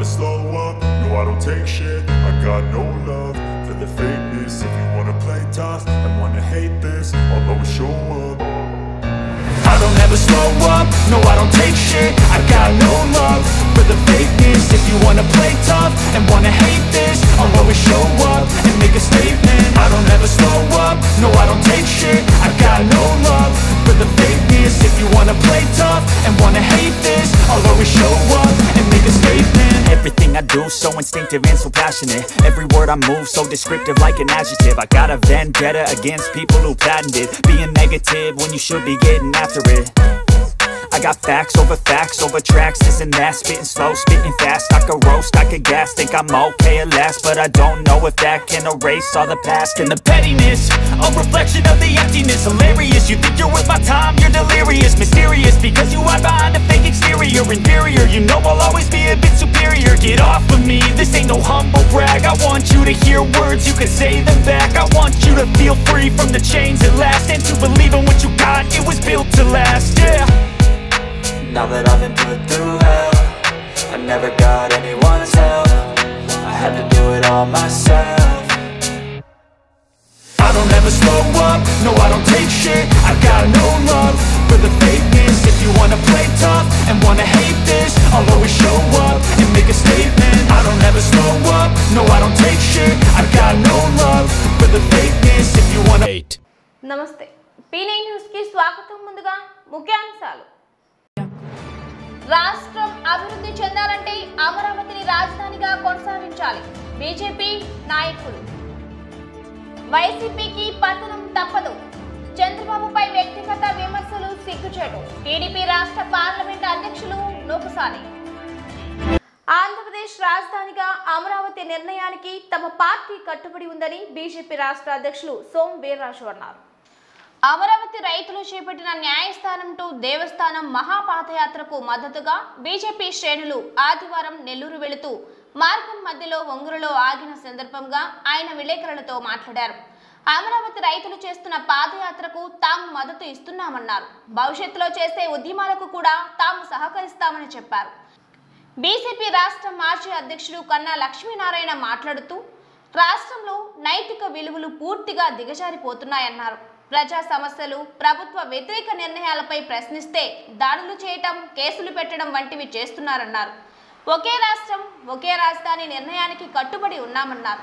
never slow up, no I don't take shit. I got no love for the fakeness. If you wanna play tough and wanna hate this, I'll always show up. I don't ever slow up, no I don't take shit. I got no love for the fakeness. If you wanna play tough and wanna hate this, I'll always show up and make a statement. I don't ever slow up, no I don't take shit. I got no love for the fakeness. If you wanna play tough and wanna hate this, I'll always show up and make a statement. Everything I do so instinctive and so passionate. Every word I move so descriptive like an adjective. I got a vendetta against people who patented being negative when you should be getting after it. I got facts over tracks, this and that. Spitting slow, spitting fast. I could roast, I could gas. Think I'm okay at last, but I don't know if that can erase all the past. And the pettiness, a reflection of the emptiness. Hilarious, you think you're worth my time, you're delirious. Mysterious, because you hide behind a fake exterior. Inferior, you know I'll always be a bit superior. Get off of me, this ain't no humble brag. I want you to hear words, you can say them back. I want you to feel free from the chains at last, and to believe in what you got, it was built to last, yeah. Now that I've been put through hell, I never got anyone's help. I had to do it all myself. I don't ever slow up, no I don't take shit. I got no love for the fakeness. If you wanna play tough and wanna hate this, I'll always show up and make a statement. I don't ever slow up, no I don't take shit. I got no love for the fakeness. If you wanna hate. Namaste. P9 News ki swagatam. Munduga ముఖ్యాంశాలు. రాష్ట్రం అభివృద్ధి చెందాలంటే అమరావతిని రాజధానిగా కొనసాగించాలి. BJP నాయకులు. వైసీపీకి పతనం తప్పదు. చంద్రబాబుపై వ్యక్తిగత విమర్శలు సిగ్గుచేటు. టీడీపీ రాష్ట్ర పార్లమెంట్ అధ్యక్షులు నూకసాని. ఆంధ్రప్రదేశ్ రాజధానిగా అమరావతి నిర్ణయానికి తమ పార్టీ కట్టుబడి ఉందని బీజేపీ రాష్ట్ర అధ్యక్షులు సోమ్ వీర్రాజు అన్నారు. అమరావతి రైతులు చేపట్టిన న్యాయస్థానం టు దేవస్థానం మహాపాదయాత్రకు మద్దతుగా బీజేపీ శ్రేణులు ఆదివారం నెల్లూరు వెళుతూ మార్గం మధ్యలో ఒంగోలులో ఆగిన సందర్భంగా ఆయన విలేకరులతో మాట్లాడారు. అమరావతి రైతులు చేస్తున్న పాదయాత్రకు తాము మద్దతు ఇస్తున్నామన్నారు. భవిష్యత్తులో చేసే ఉద్యమాలకు కూడా తాము సహకరిస్తామని చెప్పారు. బీజేపీ రాష్ట్ర మాజీ అధ్యక్షుడు కన్నా లక్ష్మీనారాయణ మాట్లాడుతూ రాష్ట్రంలో నైతిక విలువలు పూర్తిగా దిగజారిపోతున్నాయన్నారు. ప్రజా సమస్యలు, ప్రభుత్వ వ్యతిరేక నిర్ణయాలపై ప్రశ్నిస్తే దాడులు చేయటం, కేసులు పెట్టడం వంటివి చేస్తున్నారన్నారు. ఒకే రాష్ట్రం, ఒకే రాజధాని నిర్ణయానికి కట్టుబడి ఉన్నామన్నారు.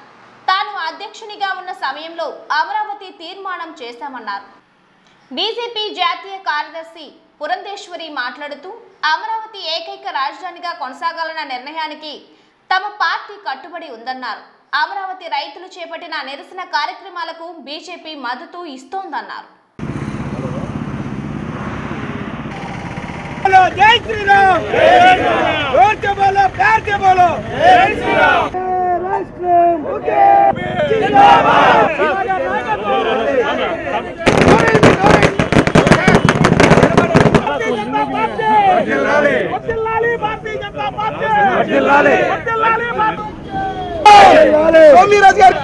తాను అధ్యక్షునిగా ఉన్న సమయంలో అమరావతి తీర్మానం చేశామన్నారు. బీజేపీ జాతీయ కార్యదర్శి పురంధేశ్వరి మాట్లాడుతూ అమరావతి ఏకైక రాజధానిగా కొనసాగాలన్న నిర్ణయానికి తమ పార్టీ కట్టుబడి ఉందన్నారు. అమరావతి రైతులు చేపట్టిన నిరసన కార్యక్రమాలకు బీజేపీ మద్దతు ఇస్తోందన్నారు. జై శ్రీరామ్, జై బోలో, ప్యార్ కే బోలో, జై శ్రీరామ్. రాష్ట్రం ఒకే జిందాబాద్. జిల్లాలి భారతీయ జనతా పార్టీ, జిల్లాలి భారతీయ సోమిరాజ్ గారు.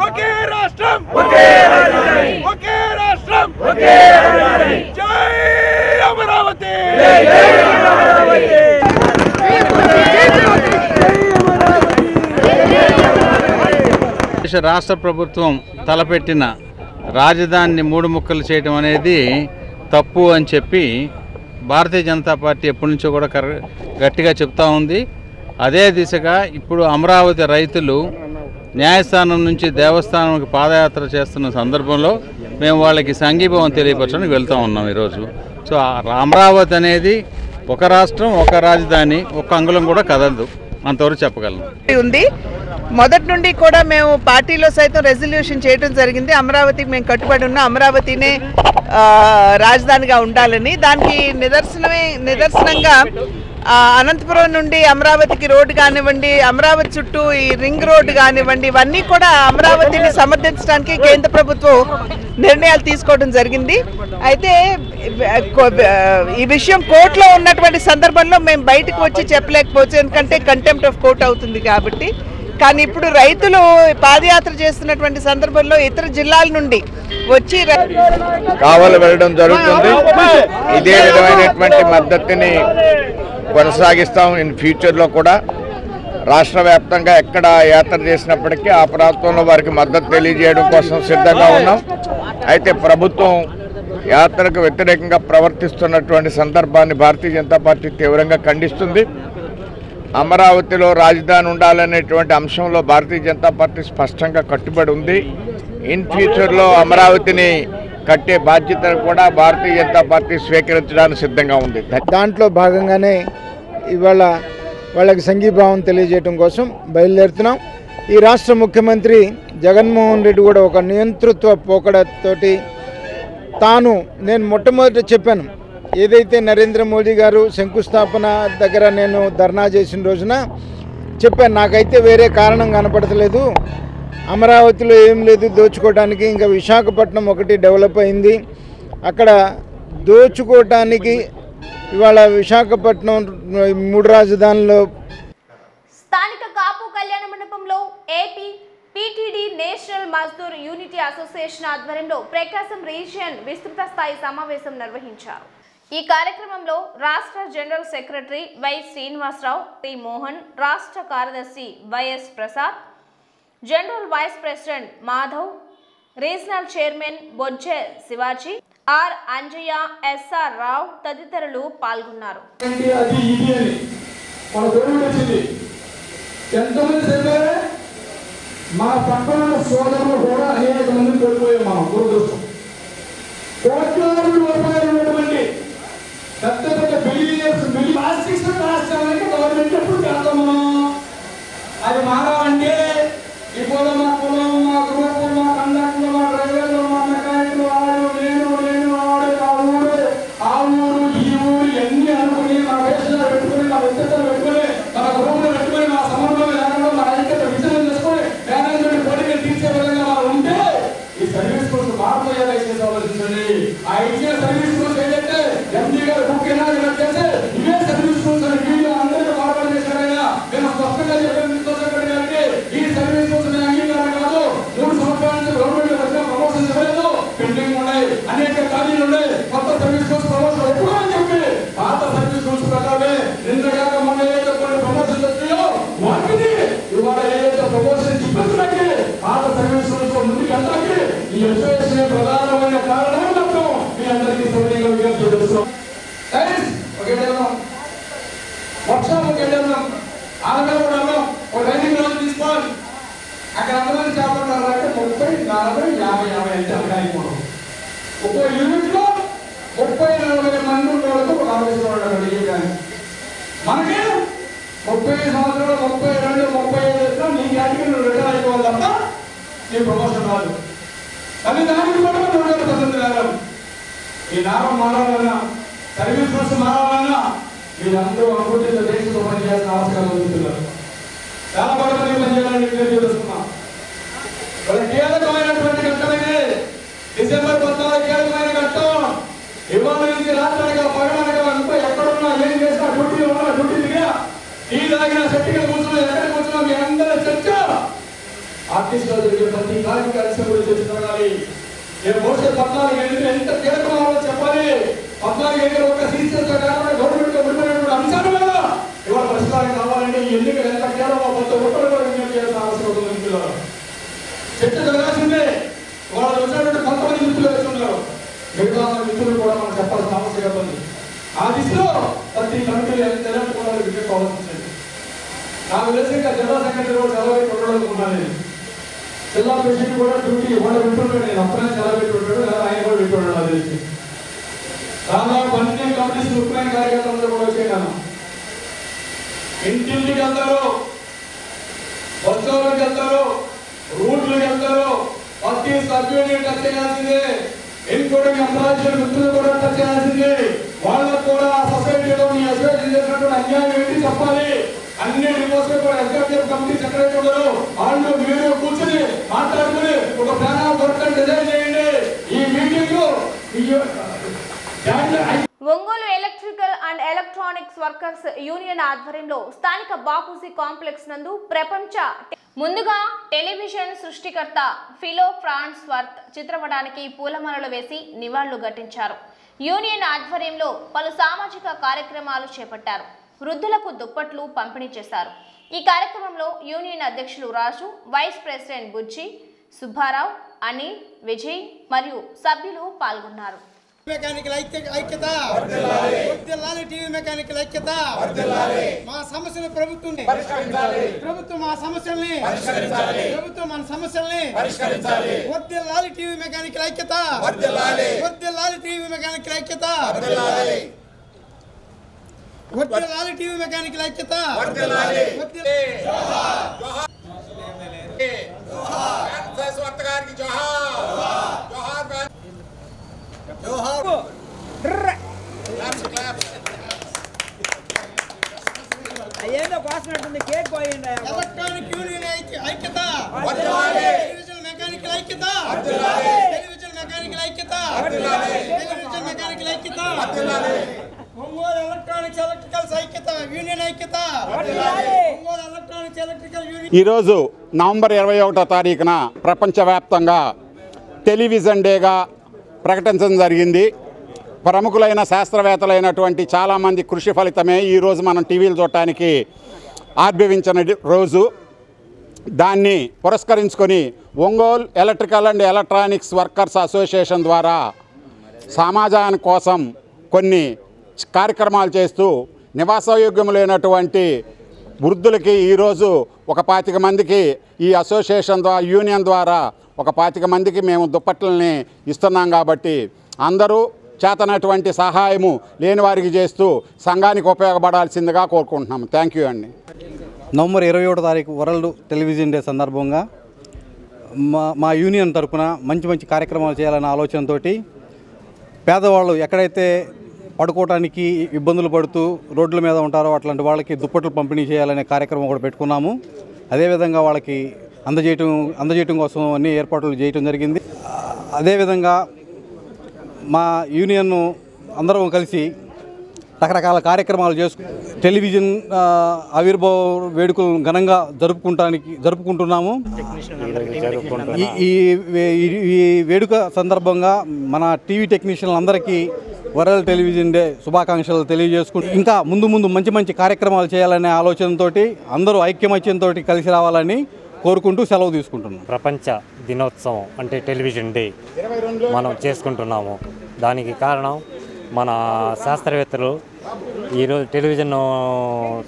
ఒకే రాష్ట్రం, ఒకే రాజధాని, ఒకే రాష్ట్రం, ఒకే రాజధాని. జై అమరావతి, జై అమరావతి. రాష్ట్ర ప్రభుత్వం తలపెట్టిన రాజధానిని మూడు ముక్కలు చేయడం అనేది తప్పు అని చెప్పి భారతీయ జనతా పార్టీ ఎప్పటి నుంచో కూడా గట్టిగా చెప్తా ఉంది. అదే దిశగా ఇప్పుడు అమరావతి రైతులు న్యాయస్థానం నుంచి దేవస్థానంకి పాదయాత్ర చేస్తున్న సందర్భంలో మేము వాళ్ళకి సంఘీభావం తెలియపరచడానికి వెళ్తూ ఉన్నాం ఈరోజు. సో అమరావతి అనేది ఒక రాష్ట్రం, ఒక రాజధాని, ఒక అంగుళం కూడా కదలదు, అంతవరకు చెప్పగలను. ఉంది మొదటి నుండి కూడా మేము పార్టీలో సైతం రెజల్యూషన్ చేయడం జరిగింది. అమరావతికి మేము కట్టుబడి ఉన్న అమరావతినే రాజధానిగా ఉండాలని. దానికి నిదర్శనంగా అనంతపురం నుండి అమరావతికి రోడ్డు కానివ్వండి, అమరావతి చుట్టూ ఈ రింగ్ రోడ్డు కానివ్వండి, ఇవన్నీ కూడా అమరావతిని సమర్థించడానికి కేంద్ర ప్రభుత్వం నిర్ణయాలు తీసుకోవడం జరిగింది. అయితే ఈ విషయం కోర్టులో ఉన్నటువంటి సందర్భంలో మేము బయటకు వచ్చి చెప్పలేకపోవచ్చు, ఎందుకంటే కంటెంప్ట్ ఆఫ్ కోర్ట్ అవుతుంది కాబట్టి. కానీ ఇప్పుడు రైతులు పాదయాత్ర చేస్తున్నటువంటి సందర్భంలో ఇతర జిల్లాల నుండి వచ్చి కావలి వెళ్ళడం జరుగుతుంది. ఇదే విధమైనటువంటి మద్దతుని కొనసాగిస్తాం. ఇన్ ఫ్యూచర్లో కూడా రాష్ట్ర వ్యాప్తంగా ఎక్కడ యాత్ర చేసినప్పటికీ ఆ ప్రాంతంలో వారికి మద్దతు తెలియజేయడం కోసం సిద్ధంగా ఉన్నాం. అయితే ప్రభుత్వం యాత్రకు వ్యతిరేకంగా ప్రవర్తిస్తున్నటువంటి సందర్భాన్ని భారతీయ జనతా పార్టీ తీవ్రంగా ఖండిస్తుంది. అమరావతిలో రాజధాని ఉండాలనేటువంటి అంశంలో భారతీయ జనతా పార్టీ స్పష్టంగా కట్టుబడి ఉంది. ఇన్ ఫ్యూచర్లో అమరావతిని కట్టే బాధ్యతను కూడా భారతీయ జనతా పార్టీ స్వీకరించడానికి సిద్ధంగా ఉంది. దాంట్లో భాగంగానే ఇవాళ వాళ్ళకి సంఘీభావం తెలియజేయడం కోసం బయలుదేరుతున్నాం. ఈ రాష్ట్ర ముఖ్యమంత్రి జగన్మోహన్ రెడ్డి కూడా ఒక నియంతృత్వ పోకడతోటి నేను మొట్టమొదట చెప్పాను, ఏదైతే నరేంద్ర మోదీ గారు శంకుస్థాపన దగ్గర నేను ధర్నా చేసిన రోజున చెప్పాను, నాకైతే వేరే కారణం కనపడతలేదు, అమరావతిలో ఏం లేదు దోచుకోవడానికి, ఇంకా విశాఖపట్నం ఒకటి డెవలప్ అయింది, అక్కడ దోచుకోవటానికి ఇవాళ విశాఖపట్నం 3 రాజధానుల్లో. స్థానిక కాపు కళ్యాణ మండపంలో AP PTD national Mazdoor unity association ఆధ్వర్యంలో ప్రకాశం రీజియన్ విస్తృత స్థాయి సమావేశం నిర్వహించారు. ఈ కార్యక్రమంలో రాష్ట్ర general secretary Y Srinivasarao, P Mohan, రాష్ట్ర కార్యదర్శి YS Prasad, general vice president Madhav, regional chairman Bojje Shivaji, R Anjaiah, SR Rao తదితరులు పాల్గొన్నారు. మా పక్కన సోదరులు కూడా అనేక మంది కోల్పోయాం. మనం దురదృష్టం. కోట్లాది రూపాయలు ఉన్నటువంటి పెద్ద పెద్ద బిలియనర్స్ ప్లాస్టిక్స్ రాష్ట్రానికి గవర్నమెంట్ ఎప్పుడు చేస్తాం మనం. అది మారాలంటే ఇప్పుడు మా కులం, మా గ్రూపు, మా కండక్టర్లు, మా డ్రైవర్లు, మా మెకానిక్లు, వాడు నేను వాడు ఆ ఊరు ఈ ఊరు ఎన్ని అనుకుని మా వేషాలు పెట్టుకుని మా వ్యక్తిత్వాలు పెట్టుకుని మన గ్రూపులు పెట్టుకుని మా సమన్వయం లేకుండా మన ఐక్యత విజయం చేసుకుని మేనేజ్మెంట్ పోటీలు తీర్చే విధంగా మనం ఉంటే ఈ సర్వీస్ కోర్సు మార్పు దయచేసి ఆలోచించండి. ఆ ఇచ్చిన సర్వీస్ కోర్సు ఏంటంటే ఎండీ గారు ముఖ్యంగా చేస్తే ఇవే సర్వీస్ కోర్సు అని వీళ్ళు అందరికీ మార్పు చేశారైనా నేను స్పష్టంగా చెప్పాను. ఈ సర్వీస్ కోర్సు అంగీకారం కాదు. 3 సంవత్సరాల నుంచి గవర్నమెంట్ వచ్చిన ప్రమోషన్ ఇవ్వలేదు, పెండింగ్ ఉన్నాయి, అనేక ఖాళీలు ఉన్నాయి. కొత్త సర్వీస్ కోర్సు ప్రమోషన్ ఎప్పుడు అని చెప్పి పాత సర్వీస్ కోర్సు ప్రకారమే నిన్నగాక మొన్న ఏదైతే కొన్ని ప్రమోషన్స్ వచ్చాయో వాటిని ఇవాళ ఏదైతే ప్రమోషన్ ఇబ్బందులకి పాత సర్వీస్ కోర్సు ముందుకు వెళ్ళడానికి ఈ అసోసియేషన్ ప్రధానమైన కారణం మొత్తం మీ అందరికీ సౌకర్యంగా విజ్ఞప్తి చేస్తున్నాం. వర్షాలకు వెళ్ళాం, ఆనగా కూడా ఒక రైలింగ్ రోజు తీసుకోవాలి. అక్కడ అందరూ చేపట్టారు అంటే 30, 40, 50 అంటే అక్కడ అయిపోవడం. ఒక్కో యూనిట్ లో 30-40 మంది ఉండేవాళ్ళకు ఒక ఆలోచన కానీ మనకి 30 సంవత్సరాలు 32, 35 నీ కేటగిరీలో రిటైర్ అయిపోవాలి తప్ప నీ ప్రమోషన్ రాదు. కానీ దానికి కూడా 100% రావాలి. ఈ నారం మారాలన్నా సర్వీస్ కోర్సు మారాలన్నా మీరందరూ అనుకుంటే దేశంలో పనిచేయాల్సిన అవసరం పొందుతున్నారు. చాలా బాగా పనిచేయాలని తెలియజేస్తున్నాం. వాళ్ళ కీలకమైనటువంటి ఘట్టమైంది డిసెంబర్ 14 కీలకమైన ఘట్టం. ఇవాళ నుంచి రాత్రనగా పగలనగా అంతా ఎక్కడున్నా ఏం చేసినా డ్యూటీలో ఉన్నా డ్యూటీ దిగా టీ తాగిన సెట్టిగా కూర్చున్నా ఎక్కడ కూర్చున్నా మీ అందరూ చర్చ ఆర్టిస్టులు జరిగే ప్రతి కార్యక్రమం గురించి చర్చ జరగాలి. భవిష్యత్ 14 ఎంత కీలకమో చెప్పాలి. 14 ఒక సీసీఎస్ గవర్నమెంట్ విడుదలైన అంశాలు కదా ఇవాళ పరిష్కారం కావాలంటే ఎన్నికలు ఎంత కేవలం కొత్త ఒక్కరు కూడా విజ్ఞప్తి చేయాల్సిన అవసరం ఉంది. చర్చ జరగాల్సిందే. వాళ్ళు వచ్చినటువంటి కొంతమంది మిత్రులు వేస్తున్నారు, మిగతా మిత్రులు కూడా మనం చెప్పాల్సిన ఆవశ్యకత ఉంది. ఆ దిశలో ప్రతి కమిటీలు ఎంత కూడా విజ్ఞప్తి ఆలోచించండి. నాకు తెలిసి ఇంకా జిల్లా సెక్రటరీ కూడా సెలవు పెట్టడం ఉన్నాను. జిల్లా ప్రెసిడెంట్ కూడా డ్యూటీ వాళ్ళు వింటున్నాడు. నేను అప్పుడే సెలవు పెట్టుకుంటాడు లేదా ఆయన కూడా వింటున్నాడు. అది తెలిసి దాదాపు అన్ని కమిటీస్ ముఖ్యమైన కార్యకర్తలందరూ కూడా వచ్చేటాను. ఇంటింటికి వెళ్తారు, బస్సులకు వెళ్తారు, రూట్లకు వెళ్తారు. ప్రతి సభ్యుడిని టచ్ చేయాల్సిందే. ఇంకోటి అంతరాజ్యాల మిత్రులు కూడా టచ్ చేయాల్సిందే. వాళ్ళకు కూడా సొసైటీలో మీ అసోసియేషన్ చేసినటువంటి అన్యాయం ఏంటి చెప్పాలి. అన్ని డివోర్స్ కూడా ఎగ్జిక్యూటివ్ కమిటీ సెక్రటరీ ఉన్నారు, వాళ్ళు మీరు కూర్చొని మాట్లాడుకుని ఒక ప్లాన్ ఆఫ్ వర్క్ డిజైన్ చేయండి. ఈ meeting Ongole electrical and electronics workers union ఆధ్వర్యంలో స్థానిక బాపూజీ కాంప్లెక్స్ నందు ప్రపంచ ముందుగా టెలివిజన్ సృష్టికర్త ఫిలో ఫ్రాన్స్ వర్త్ చిత్రపటానికి పూలమాలలు వేసి నివాళులు ఘటించారు. యూనియన్ ఆధ్వర్యంలో పలు సామాజిక కార్యక్రమాలు చేపట్టారు. వృద్ధులకు దుప్పట్లు పంపిణీ చేశారు. ఈ కార్యక్రమంలో యూనియన్ అధ్యక్షులు రాజు, వైస్ ప్రెసిడెంట్ బుజ్జి, సుబ్బారావు, అనిల్, విజయ్ మరియు సభ్యులు పాల్గొన్నారు. మెకానికల్ ఐక్యత, టీవీ మెకానికల్ ఐక్యత, మా సమస్యలు ప్రభుత్వం మా సమస్యల్ని ప్రభుత్వం మన సమస్యల్ని వర్ధిల్లాలి. టీవీ మెకానికల్ ఐక్యత, వర్ధిల్లాలి. టీవీ మెకానికల్ ఐక్యత, వర్ధిల్లాలి. టీవీ మెకానికల్ ఐక్యత, అయ్యేదో కోసినట్టుంది, కేక్ పోయింది. ఎలక్ట్రానిక్ యూనియన్ ఐక్యత, టెలివిజన్ మెకానికల్ ఐక్యత, టెలివిజన్ మెకానికల్ ఐక్యత, టెలివిజన్ మెకానికల్ ఐక్యత, ఒంగోలు ఎలక్ట్రానిక్స్ ఎలక్ట్రికల్స్ ఐక్యత, యూనియన్ ఐక్యత, ఒంగోలు ఎలక్ట్రానిక్స్ ఎలక్ట్రికల్ యూనియన్. ఈరోజు నవంబర్ 21వ తారీఖున ప్రపంచవ్యాప్తంగా టెలివిజన్ డేగా ప్రకటించడం జరిగింది. ప్రముఖులైన శాస్త్రవేత్తలైనటువంటి చాలామంది కృషి ఫలితమే ఈరోజు మనం టీవీలు చూడటానికి ఆవిర్భవించిన రోజు. దాన్ని పురస్కరించుకొని Ongole electrical and electronics workers association ద్వారా సమాజాని కోసం కొన్ని కార్యక్రమాలు చేస్తూ నివాసయోగ్యం లేనటువంటి వృద్ధులకి ఈరోజు ఒక 25 మందికి ఈ అసోసియేషన్ ద్వారా యూనియన్ ద్వారా ఒక 25 మందికి మేము దుప్పట్లని ఇస్తున్నాం. కాబట్టి అందరూ చేతనటువంటి సహాయము లేని వారికి చేస్తూ సంఘానికి ఉపయోగపడాల్సిందిగా కోరుకుంటున్నాము. థ్యాంక్ యూ అండి. నవంబర్ 21వ తారీఖు వరల్డ్ టెలివిజన్ డే సందర్భంగా మా యూనియన్ తరఫున మంచి కార్యక్రమాలు చేయాలనే ఆలోచనతో పేదవాళ్ళు ఎక్కడైతే పడుకోవడానికి ఇబ్బందులు పడుతూ రోడ్ల మీద ఉంటారో అట్లాంటి వాళ్ళకి దుప్పట్లు పంపిణీ చేయాలనే కార్యక్రమం కూడా పెట్టుకున్నాము. అదేవిధంగా వాళ్ళకి అందజేయటం కోసం అన్ని ఏర్పాట్లు చేయటం జరిగింది. అదేవిధంగా మా యూనియన్ అందరం కలిసి రకరకాల కార్యక్రమాలు టెలివిజన్ ఆవిర్భావ వేడుకలను ఘనంగా జరుపుకుంటున్నాము. ఈ వేడుక సందర్భంగా మన టీవీ టెక్నీషియన్లందరికీ వరల్డ్ టెలివిజన్ డే శుభాకాంక్షలు తెలియజేసుకుంటూ ఇంకా ముందు మంచి కార్యక్రమాలు చేయాలనే ఆలోచనతో అందరూ ఐక్యమత్యంతో కలిసి రావాలని కోరుకుంటూ సెలవు తీసుకుంటున్నాం. ప్రపంచ దినోత్సవం అంటే టెలివిజన్ డే మనం చేసుకుంటున్నాము. దానికి కారణం మన శాస్త్రవేత్తలు ఈరోజు టెలివిజన్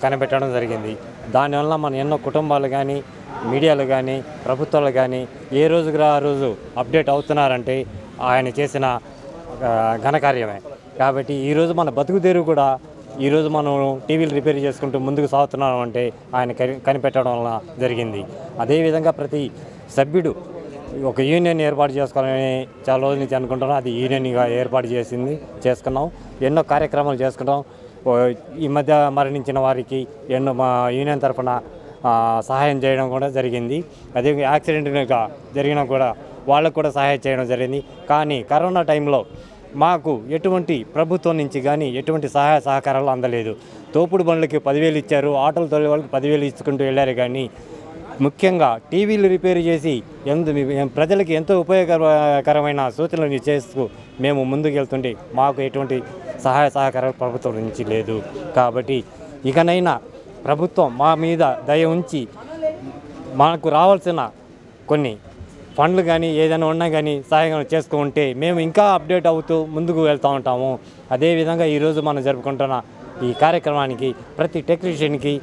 కనిపెట్టడం జరిగింది. దానివల్ల మన ఎన్నో కుటుంబాలు కానీ మీడియాలు కానీ ప్రభుత్వాలు కానీ ఏ రోజుకి ఆ రోజు అప్డేట్ అవుతున్నారంటే ఆయన చేసిన ఘనకార్యమే. కాబట్టి ఈరోజు మన బతుకుదేరు కూడా ఈరోజు మనం టీవీలు రిపేర్ చేసుకుంటూ ముందుకు సాగుతున్నాం అంటే ఆయన కనిపెట్టడం వల్ల జరిగింది. అదేవిధంగా ప్రతి సభ్యుడు ఒక యూనియన్ ఏర్పాటు చేసుకోవాలని చాలా రోజుల నుంచి అనుకుంటున్నాం. అది యూనియన్గా ఏర్పాటు చేసుకున్నాం. ఎన్నో కార్యక్రమాలు చేసుకున్నాం. ఈ మధ్య మరణించిన వారికి ఎన్నో మా యూనియన్ తరఫున సహాయం చేయడం కూడా జరిగింది. అదే యాక్సిడెంట్గా జరిగినా కూడా వాళ్ళకు కూడా సహాయం చేయడం జరిగింది. కానీ కరోనా టైంలో మాకు ఎటువంటి ప్రభుత్వం నుంచి కానీ ఎటువంటి సహాయ సహకారాలు అందలేదు. తోపుడు బండ్లకి 10,000 ఇచ్చారు, ఆటోలు తోలే వాళ్ళకి 10,000 ఇచ్చుకుంటూ వెళ్ళారు. కానీ ముఖ్యంగా టీవీలు రిపేర్ చేసి ప్రజలకి ఎంతో ఉపయోగకరమైన సూచనలు చేస్తూ మేము ముందుకు వెళ్తుంటే మాకు ఎటువంటి సహాయ సహకారాలు ప్రభుత్వం నుంచి లేదు. కాబట్టి ఇకనైనా ప్రభుత్వం మా మీద దయ ఉంచి మాకు రావాల్సిన కొన్ని ఫండ్లు కానీ ఏదైనా ఉన్నా కానీ సహాయం చేసుకుంటే మేము ఇంకా అప్డేట్ అవుతూ ముందుకు వెళ్తూ ఉంటాము. అదేవిధంగా ఈరోజు మనం జరుపుకుంటున్న ఈ కార్యక్రమానికి ప్రతి టెక్నీషియన్కి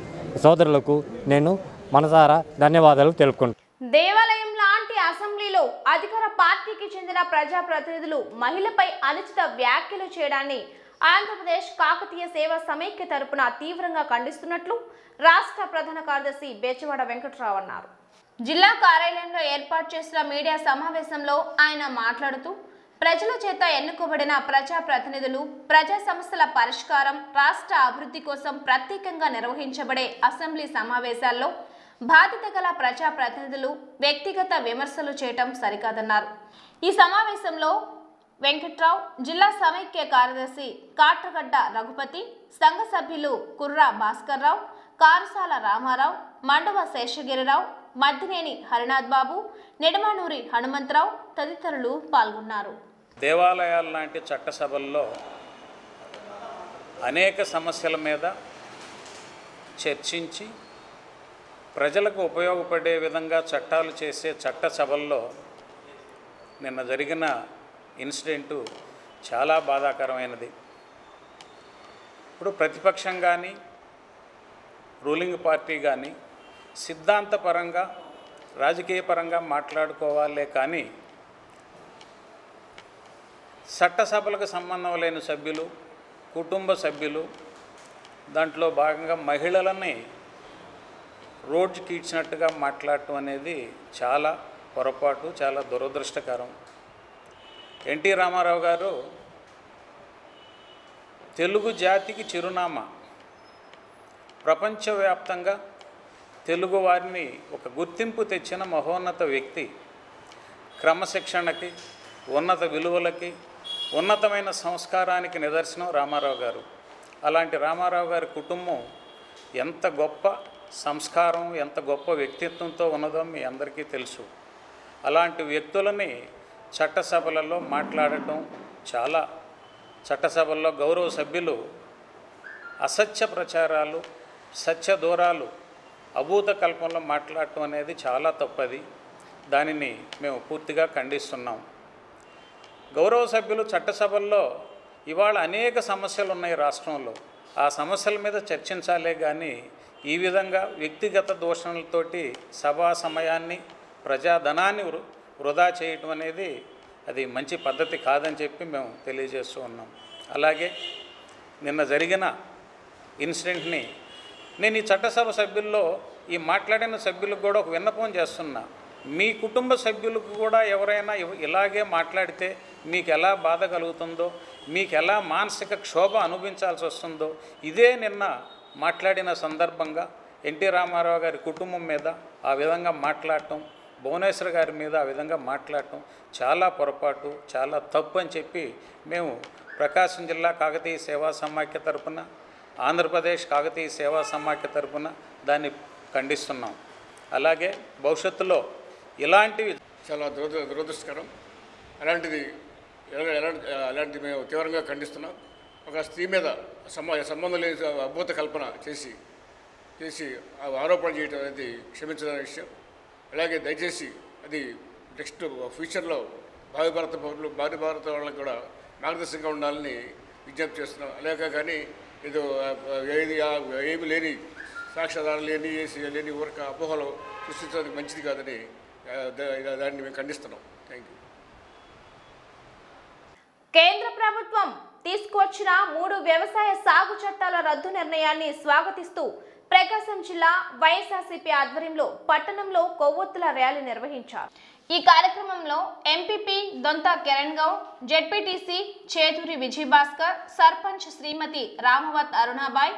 సోదరులకు నేను మనసారా ధన్యవాదాలు తెలుపుకుంటాను. దేవాలయం లాంటి అసెంబ్లీలో అధికార పార్టీకి చెందిన ప్రజాప్రతినిధులు మహిళపై అనుచిత వ్యాఖ్యలు చేయడాన్ని ఆంధ్రప్రదేశ్ కాకతీయ సేవా సమైక్య తరపున తీవ్రంగా ఖండిస్తున్నట్లు రాష్ట్ర ప్రధాన కార్యదర్శి బేచవాడ వెంకట్రావు అన్నారు. జిల్లా కార్యాలయంలో ఏర్పాటు చేసిన మీడియా సమావేశంలో ఆయన మాట్లాడుతూ ప్రజల చేత ఎన్నుకోబడిన ప్రజాప్రతినిధులు ప్రజా సమస్యల పరిష్కారం, రాష్ట్ర అభివృద్ధి కోసం ప్రత్యేకంగా నిర్వహించబడే అసెంబ్లీ సమావేశాల్లో బాధ్యత గల ప్రజాప్రతినిధులు వ్యక్తిగత విమర్శలు చేయటం సరికాదన్నారు. ఈ సమావేశంలో వెంకట్రావు, జిల్లా సమైక్య కార్యదర్శి కాట్రగడ్డ రఘుపతి, సంఘ సభ్యులు కుర్రా భాస్కర్రావు, కారుసాల రామారావు, మండవ శేషగిరిరావు, మద్దినేని హరినాథ్ బాబు, నెడమానూరి హనుమంతరావు తదితరులు పాల్గొన్నారు. దేవాలయాల లాంటి చట్టసభల్లో అనేక సమస్యల మీద చర్చించి ప్రజలకు ఉపయోగపడే విధంగా చట్టాలు చేసే చట్టసభల్లో నిన్న జరిగిన ఇన్సిడెంటు చాలా బాధాకరమైనది. ఇప్పుడు ప్రతిపక్షం కానీ రూలింగ్ పార్టీ కానీ సిద్ధాంతపరంగా రాజకీయపరంగా మాట్లాడుకోవాలే కానీ చట్టసభలకు సంబంధం లేని సభ్యులు, కుటుంబ సభ్యులు, దాంట్లో భాగంగా మహిళలని రోడ్డుకి ఇచ్చినట్టుగా మాట్లాడటం అనేది చాలా పొరపాటు, చాలా దురదృష్టకరం. ఎన్టీ రామారావు గారు తెలుగు జాతికి చిరునామా, ప్రపంచవ్యాప్తంగా తెలుగు వారిని ఒక గుర్తింపు తెచ్చిన మహోన్నత వ్యక్తి. క్రమశిక్షణకి, ఉన్నత విలువలకి, ఉన్నతమైన సంస్కారానికి నిదర్శనం రామారావు గారు. అలాంటి రామారావు గారి కుటుంబం ఎంత గొప్ప సంస్కారం, ఎంత గొప్ప వ్యక్తిత్వంతో ఉన్నదో మీ అందరికీ తెలుసు. అలాంటి వ్యక్తులని చట్టసభలలో మాట్లాడటం చాలా, చట్టసభల్లో గౌరవ సభ్యులు అసత్య ప్రచారాలు, సత్య దూరాలు, అభూత కల్పనలో మాట్లాడటం అనేది చాలా తప్పది. దానిని మేము పూర్తిగా ఖండిస్తున్నాం. గౌరవ సభ్యులు చట్టసభల్లో ఇవాళ అనేక సమస్యలు ఉన్నాయి రాష్ట్రంలో, ఆ సమస్యల మీద చర్చించాలే కానీ ఈ విధంగా వ్యక్తిగత దూషణలతోటి సభా సమయాన్ని, ప్రజాధనాన్ని వృధా చేయటం అనేది అది మంచి పద్ధతి కాదని చెప్పి మేము తెలియజేస్తూ ఉన్నాం. అలాగే నిన్న జరిగిన ఇన్సిడెంట్ని నేను ఈ చట్టసభ సభ్యుల్లో ఈ మాట్లాడిన సభ్యులకు కూడా ఒక విన్నపం చేస్తున్నా. మీ కుటుంబ సభ్యులకు కూడా ఎవరైనా ఇలాగే మాట్లాడితే మీకు ఎలా బాధ కలుగుతుందో, మీకు ఎలా మానసిక క్షోభ అనుభవించాల్సి వస్తుందో, ఇదే నిన్న మాట్లాడిన సందర్భంగా ఎన్టీ రామారావు గారి కుటుంబం మీద ఆ విధంగా మాట్లాడటం, భువనేశ్వర్ గారి మీద ఆ విధంగా మాట్లాడటం చాలా పొరపాటు, చాలా తప్పు అని చెప్పి మేము ప్రకాశం జిల్లా కాకతీయ సేవా సమాఖ్య తరపున, ఆంధ్రప్రదేశ్ కాకతీయ సేవా సమాఖ్య తరపున దాన్ని ఖండిస్తున్నాం. అలాగే భవిష్యత్తులో ఇలాంటివి చాలా దురదృష్టకరం. అలాంటిది మేము తీవ్రంగా ఖండిస్తున్నాం. ఒక స్త్రీ మీద సంబంధం లేని అభూత కల్పన చేసి ఆరోపణ చేయడం అనేది క్షమించడానికి విషయం. అలాగే దయచేసి అది నెక్స్ట్ ఫ్యూచర్లో భావి భారత వాళ్ళకి కూడా మార్గదర్శకంగా ఉండాలని విజ్ఞప్తి చేస్తున్నాం. అలాగే కానీ ఏదో ఏమి లేని సాక్ష్యాధారాలు లేని ఊరక అపోహలు సృష్టించడానికి మంచిది కాదని దాన్ని మేము ఖండిస్తున్నాం. Thank you. కేంద్ర ప్రభుత్వం తీసుకువచ్చిన 3 వ్యవసాయ సాగు చట్టాల రద్దు నిర్ణయాన్ని స్వాగతిస్తూ ప్రకాశం జిల్లా వైఎస్ఆర్సీపీ ఆధ్వర్యంలో పట్టణంలో కొవ్వొత్తుల ర్యాలీ నిర్వహించారు. ఈ కార్యక్రమంలో ఎంపీపీ దొంత కిరణ్ గౌడ్, జెడ్పీటీసీ చేతూరి విజయభాస్కర్, సర్పంచ్ శ్రీమతి రామవత్ అరుణాబాయ్,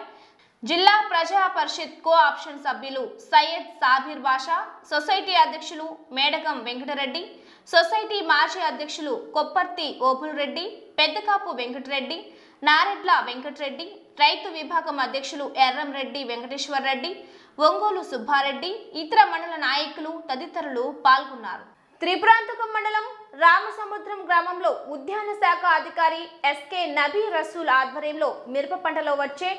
జిల్లా ప్రజా పరిషత్ కో ఆప్షన్ సభ్యులు సయ్యద్ సాబీర్ బాషా, సొసైటీ అధ్యక్షులు మేడగం వెంకటరెడ్డి, సొసైటీ మాజీ అధ్యక్షులు కొప్పర్తి ఓపులరెడ్డి, పెద్దకాపు వెంకటరెడ్డి, నారెడ్ల వెంకటరెడ్డి, రైతు విభాగం అధ్యక్షులు ఎర్రంరెడ్డి వెంకటేశ్వరరెడ్డి, ఒంగోలు సుబ్బారెడ్డి, ఇతర మండల నాయకులు తదితరులు పాల్గొన్నారు. త్రిపురాంతకం మండలం రామసముద్రం గ్రామంలో ఉద్యాన శాఖ అధికారి ఎస్కే నబీ రసూల్ ఆధ్వర్యంలో మిరప పంటలో వచ్చే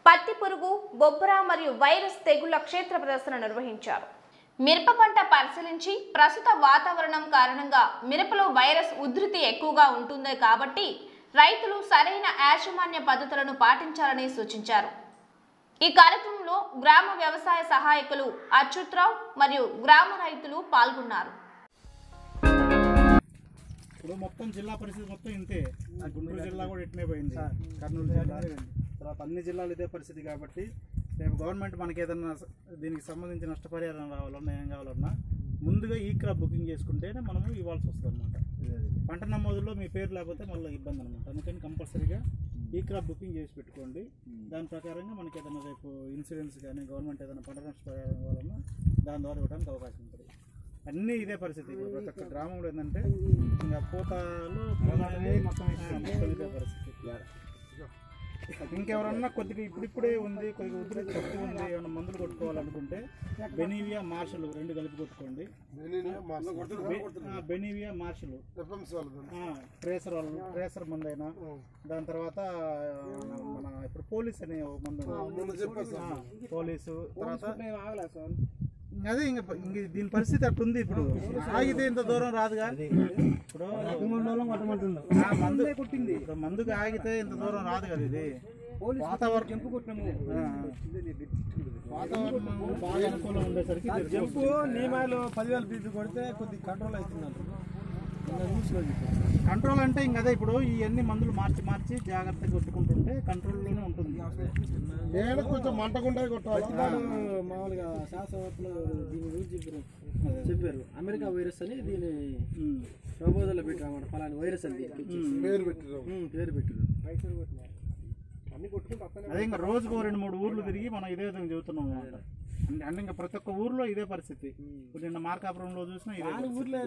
పత్తి పురుగు, బొబ్బర మరియు వైరస్ తెగుళ్ల క్షేత్ర ప్రదర్శన నిర్వహించారు. మిరప పంట పరిశీలించి ప్రస్తుత వాతావరణం కారణంగా మిరపలో వైరస్ ఉధృతి ఎక్కువగా ఉంటుంది కాబట్టి రైతులు సరైన యాజమాన్య పద్ధతులను పాటించాలని సూచించారు. ఈ కార్యక్రమంలో గ్రామ వ్యవసాయ సహాయకులు అచ్యుత్రావు మరియు గ్రామ రైతులు పాల్గొన్నారు. ఇప్పుడు మొత్తం జిల్లా పరిస్థితి మొత్తం ఇంతే. గుంటూరు జిల్లా కూడా ఇట్నే పోయింది, కర్నూలు జిల్లా, తర్వాత అన్ని జిల్లాలు ఇదే పరిస్థితి. కాబట్టి రేపు గవర్నమెంట్ మనకి ఏదన్నా దీనికి సంబంధించి నష్టపరిహారం రావాలన్నా ఏం కావాలన్నా ముందుగా ఈ క్రాప్ బుకింగ్ చేసుకుంటేనే మనము ఇవ్వాల్సి వస్తుంది అనమాట. పంట నమోదులో మీ పేరు లేకపోతే మళ్ళీ ఇబ్బంది అనమాట. అందుకని కంపల్సరీగా ఈ క్రాప్ బుకింగ్ చేసి పెట్టుకోండి. దాని ప్రకారంగా మనకి ఏదైనా రేపు ఇన్సూరెన్స్ కానీ గవర్నమెంట్ ఏదైనా పంట నష్టపరిహారం ఇవ్వాలన్నా దాని ద్వారా ఇవ్వడానికి అవకాశం ఉంటుంది. అన్నీ ఇదే పరిస్థితి. ప్రతి ఒక్క గ్రామంలో ఏంటంటే ఇంకా పూతలు మొత్తం ఇదే పరిస్థితి. ఇంకెవరన్నా కొద్దిగా ఇప్పుడిప్పుడే ఉంది, కొద్దిగా ఉధృతి తక్కువ ఉంది, ఏమైనా మందులు కొట్టుకోవాలనుకుంటే బెనీవియా మార్షల్ 2 కలిపి కొట్టుకోండి. బెనీవియా మార్షల్ ట్రేసర్ మందు అయినా, దాని తర్వాత మన ఇప్పుడు పోలీస్ అనే మందు, పోలీసు తర్వాత అదే ఇంక దీని పరిస్థితి అట్టుంది. ఇప్పుడు ఆగితే ఇంత దూరం రాదుగా. ఇప్పుడు మందు కొట్టింది, మందుకు ఆగితే ఇంత దూరం రాదు కదా. ఇది వాతావరణం బాగా అనుకూలం ఉండేసరికి జంపు నియమాలు 10,000 ఫీజు కొడితే కొద్దిగా కంట్రోల్ అవుతున్నారు. కంట్రోల్ అంటే ఇంక అదే ఇప్పుడు ఇవన్నీ మందులు మార్చి జాగ్రత్తగా కొట్టుకుంటుంటే కంట్రోల్లోనే ఉంటుంది. నేను కొంచెం మంటకుండా కొట్టాలి. మామూలుగా శాస్త్రవేత్తలు దీని గురించి చెప్పారు. అమెరికా వైరస్ అని దీని ప్రపోజల్లో పెట్టారు. ఫలాని వైరస్ అని పేరు పెట్టారు. అదే ఇంకా రోజుకు 2-3 ఊర్లు తిరిగి మనం ఇదే విధంగా చెబుతున్నాం అన్నమాట. అంటే ఇంకా ప్రతి ఒక్క ఊర్లో ఇదే పరిస్థితి. ఇప్పుడు నిన్న మార్కాపురంలో చూసినా ఇదే ఊర్లో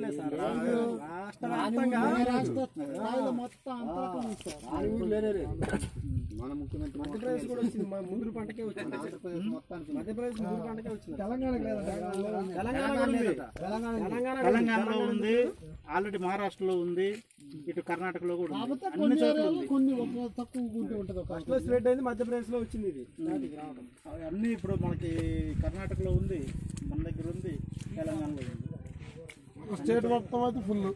మన ముఖ్యమంత్రి మధ్యప్రదేశ్ కూడా వచ్చింది. ముగ్గురు పంటకే వచ్చింది. మధ్యప్రదేశ్ ముగ్గురు పంటకే వచ్చింది. తెలంగాణలో ఉంది, ఆల్రెడీ మహారాష్ట్రలో ఉంది, ఇటు కర్ణాటకలో కూడా ఉంది. అన్ని చోట్ల కొన్ని తక్కువ ఉంటుంది. ఫస్ట్ స్ప్రెడ్ అయింది మధ్యప్రదేశ్ లో వచ్చింది. ఇది అన్ని ఇప్పుడు మనకి కర్ణాటకలో ఉంది, మన దగ్గర ఉంది, తెలంగాణలో ఉంది. స్టేట్ మొత్తం అయితే ఫుల్.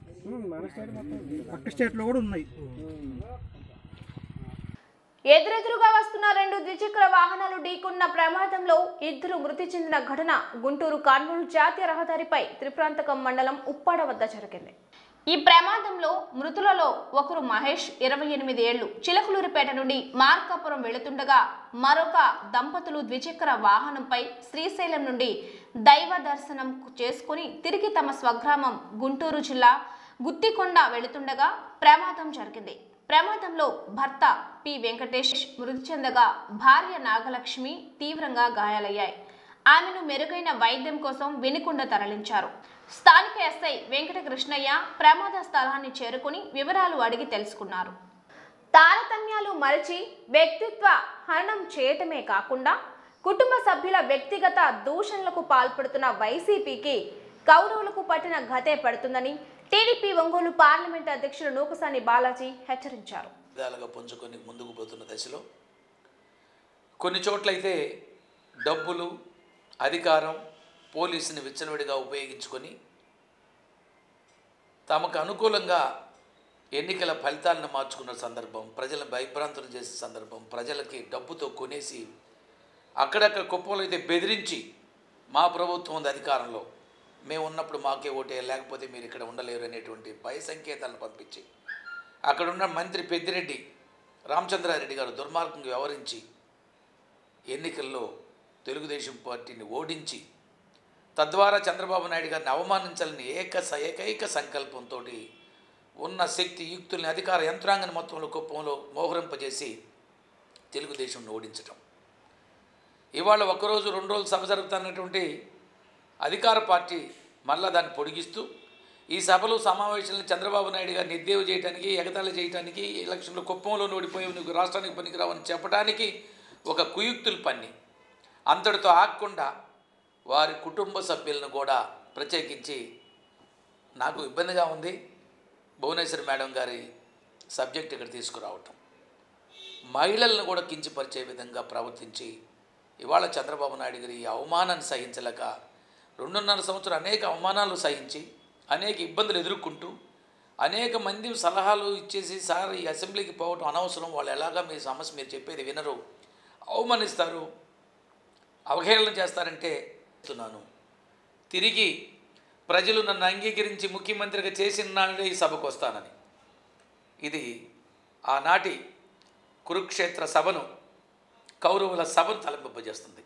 మన స్టేట్ మొత్తం పక్క స్టేట్లో కూడా ఉన్నాయి. ఎదురెదురుగా వస్తున్న 2 ద్విచక్ర వాహనాలు ఢీకొన్న ప్రమాదంలో 2 మృతి చెందిన ఘటన గుంటూరు కర్నూలు జాతీయ రహదారిపై త్రిప్రాంతకం మండలం ఉప్పాడ వద్ద జరిగింది. ఈ ప్రమాదంలో మృతులలో ఒకరు మహేష్ 28 ఏళ్లు చిలకలూరిపేట నుండి మార్కాపురం వెళుతుండగా, మరొక దంపతులు ద్విచక్ర వాహనంపై శ్రీశైలం నుండి దైవ దర్శనం చేసుకుని తిరిగి తమ స్వగ్రామం గుంటూరు జిల్లా గుత్తికొండ వెళుతుండగా ప్రమాదం జరిగింది. ప్రమాదంలో భర్త పి వెంకటేష్ మృతి చెందగా భార్య నాగలక్ష్మి తీవ్రంగా గాయాలయ్యాయి. ఆమెను మెరుగైన వైద్యం కోసం వినుకొండ తరలించారు. స్థానిక ఎస్ఐ వెంకట కృష్ణయ్య ప్రమాద స్థలాన్ని చేరుకుని వివరాలు అడిగి తెలుసుకున్నారు. తారతమ్యాలు మరచి వ్యక్తిత్వ హననం చేయటమే కాకుండా కుటుంబ సభ్యుల వ్యక్తిగత దూషణలకు పాల్పడుతున్న వైసీపీకి కౌరవులకు పట్టిన గతే పడుతుందని టీడీపీ ఒంగోలు పార్లమెంట్ అధ్యక్షులు నూకసాని బాలాజీ హెచ్చరించారు. విధాలుగా పుంజుకొని ముందుకు పోతున్న దశలో కొన్ని చోట్లయితే డబ్బులు, అధికారం, పోలీసుని విచ్చలవిడిగా ఉపయోగించుకొని తమకు అనుకూలంగా ఎన్నికల ఫలితాలను మార్చుకున్న సందర్భం, ప్రజలను భయభ్రాంతులు చేసే సందర్భం, ప్రజలకి డబ్బుతో కొనేసి అక్కడక్కడ కుప్పలు అయితే బెదిరించి మా ప్రభుత్వం ఉంది అధికారంలో, మేము ఉన్నప్పుడు మాకే ఓటే, లేకపోతే మీరు ఇక్కడ ఉండలేరు అనేటువంటి భయ సంకేతాలను పంపించి అక్కడున్న మంత్రి పెద్దిరెడ్డి రామచంద్రారెడ్డి గారు దుర్మార్గంగా వ్యవహరించి ఎన్నికల్లో తెలుగుదేశం పార్టీని ఓడించి తద్వారా చంద్రబాబు నాయుడు గారిని అవమానించాలని ఏకైక సంకల్పంతో ఉన్న శక్తి యుక్తుల్ని అధికార యంత్రాంగాన్ని మొత్తంలో కుప్పంలో మోహరింపజేసి తెలుగుదేశంను ఓడించటం. ఇవాళ ఒక్కరోజు 2 రోజులు సభ జరుగుతున్నటువంటి అధికార పార్టీ మళ్ళా దాన్ని పొడిగిస్తూ ఈ సభలు సమావేశాలను చంద్రబాబు నాయుడు గారిని ఎద్దేవి చేయడానికి, ఎగతాళి చేయడానికి, ఎలక్షన్లో కుప్పంలో ఓడిపోయి నువ్వు రాష్ట్రానికి పనికిరావని చెప్పడానికి ఒక కుయుక్తులు పన్ని అంతటితో ఆగకుండా వారి కుటుంబ సభ్యులను కూడా ప్రత్యేకించి నాకు ఇబ్బందిగా ఉంది భువనేశ్వరి మేడం గారి సబ్జెక్ట్ ఇక్కడ తీసుకురావటం, మహిళలను కూడా కించపరిచే విధంగా ప్రవర్తించి ఇవాళ చంద్రబాబు నాయుడు గారి ఈ అవమానాన్ని సహించలేక 2.5 సంవత్సరాలు అనేక అవమానాలు సహించి అనేక ఇబ్బందులు ఎదుర్కొంటూ అనేక మంది సలహాలు ఇచ్చేసి సార్ ఈ అసెంబ్లీకి పోవటం అనవసరం, వాళ్ళు ఎలాగా మీ సమస్య మీరు చెప్పేది వినరు, అవమానిస్తారు, అవహేళన చేస్తారంటే చెప్తున్నాను. తిరిగి ప్రజలు నన్ను అంగీకరించి ముఖ్యమంత్రిగా చేసిన నాడే ఈ సభకు వస్తానని. ఇది ఆనాటి కురుక్షేత్ర సభను, కౌరవుల సభను తలపింపజేస్తుంది.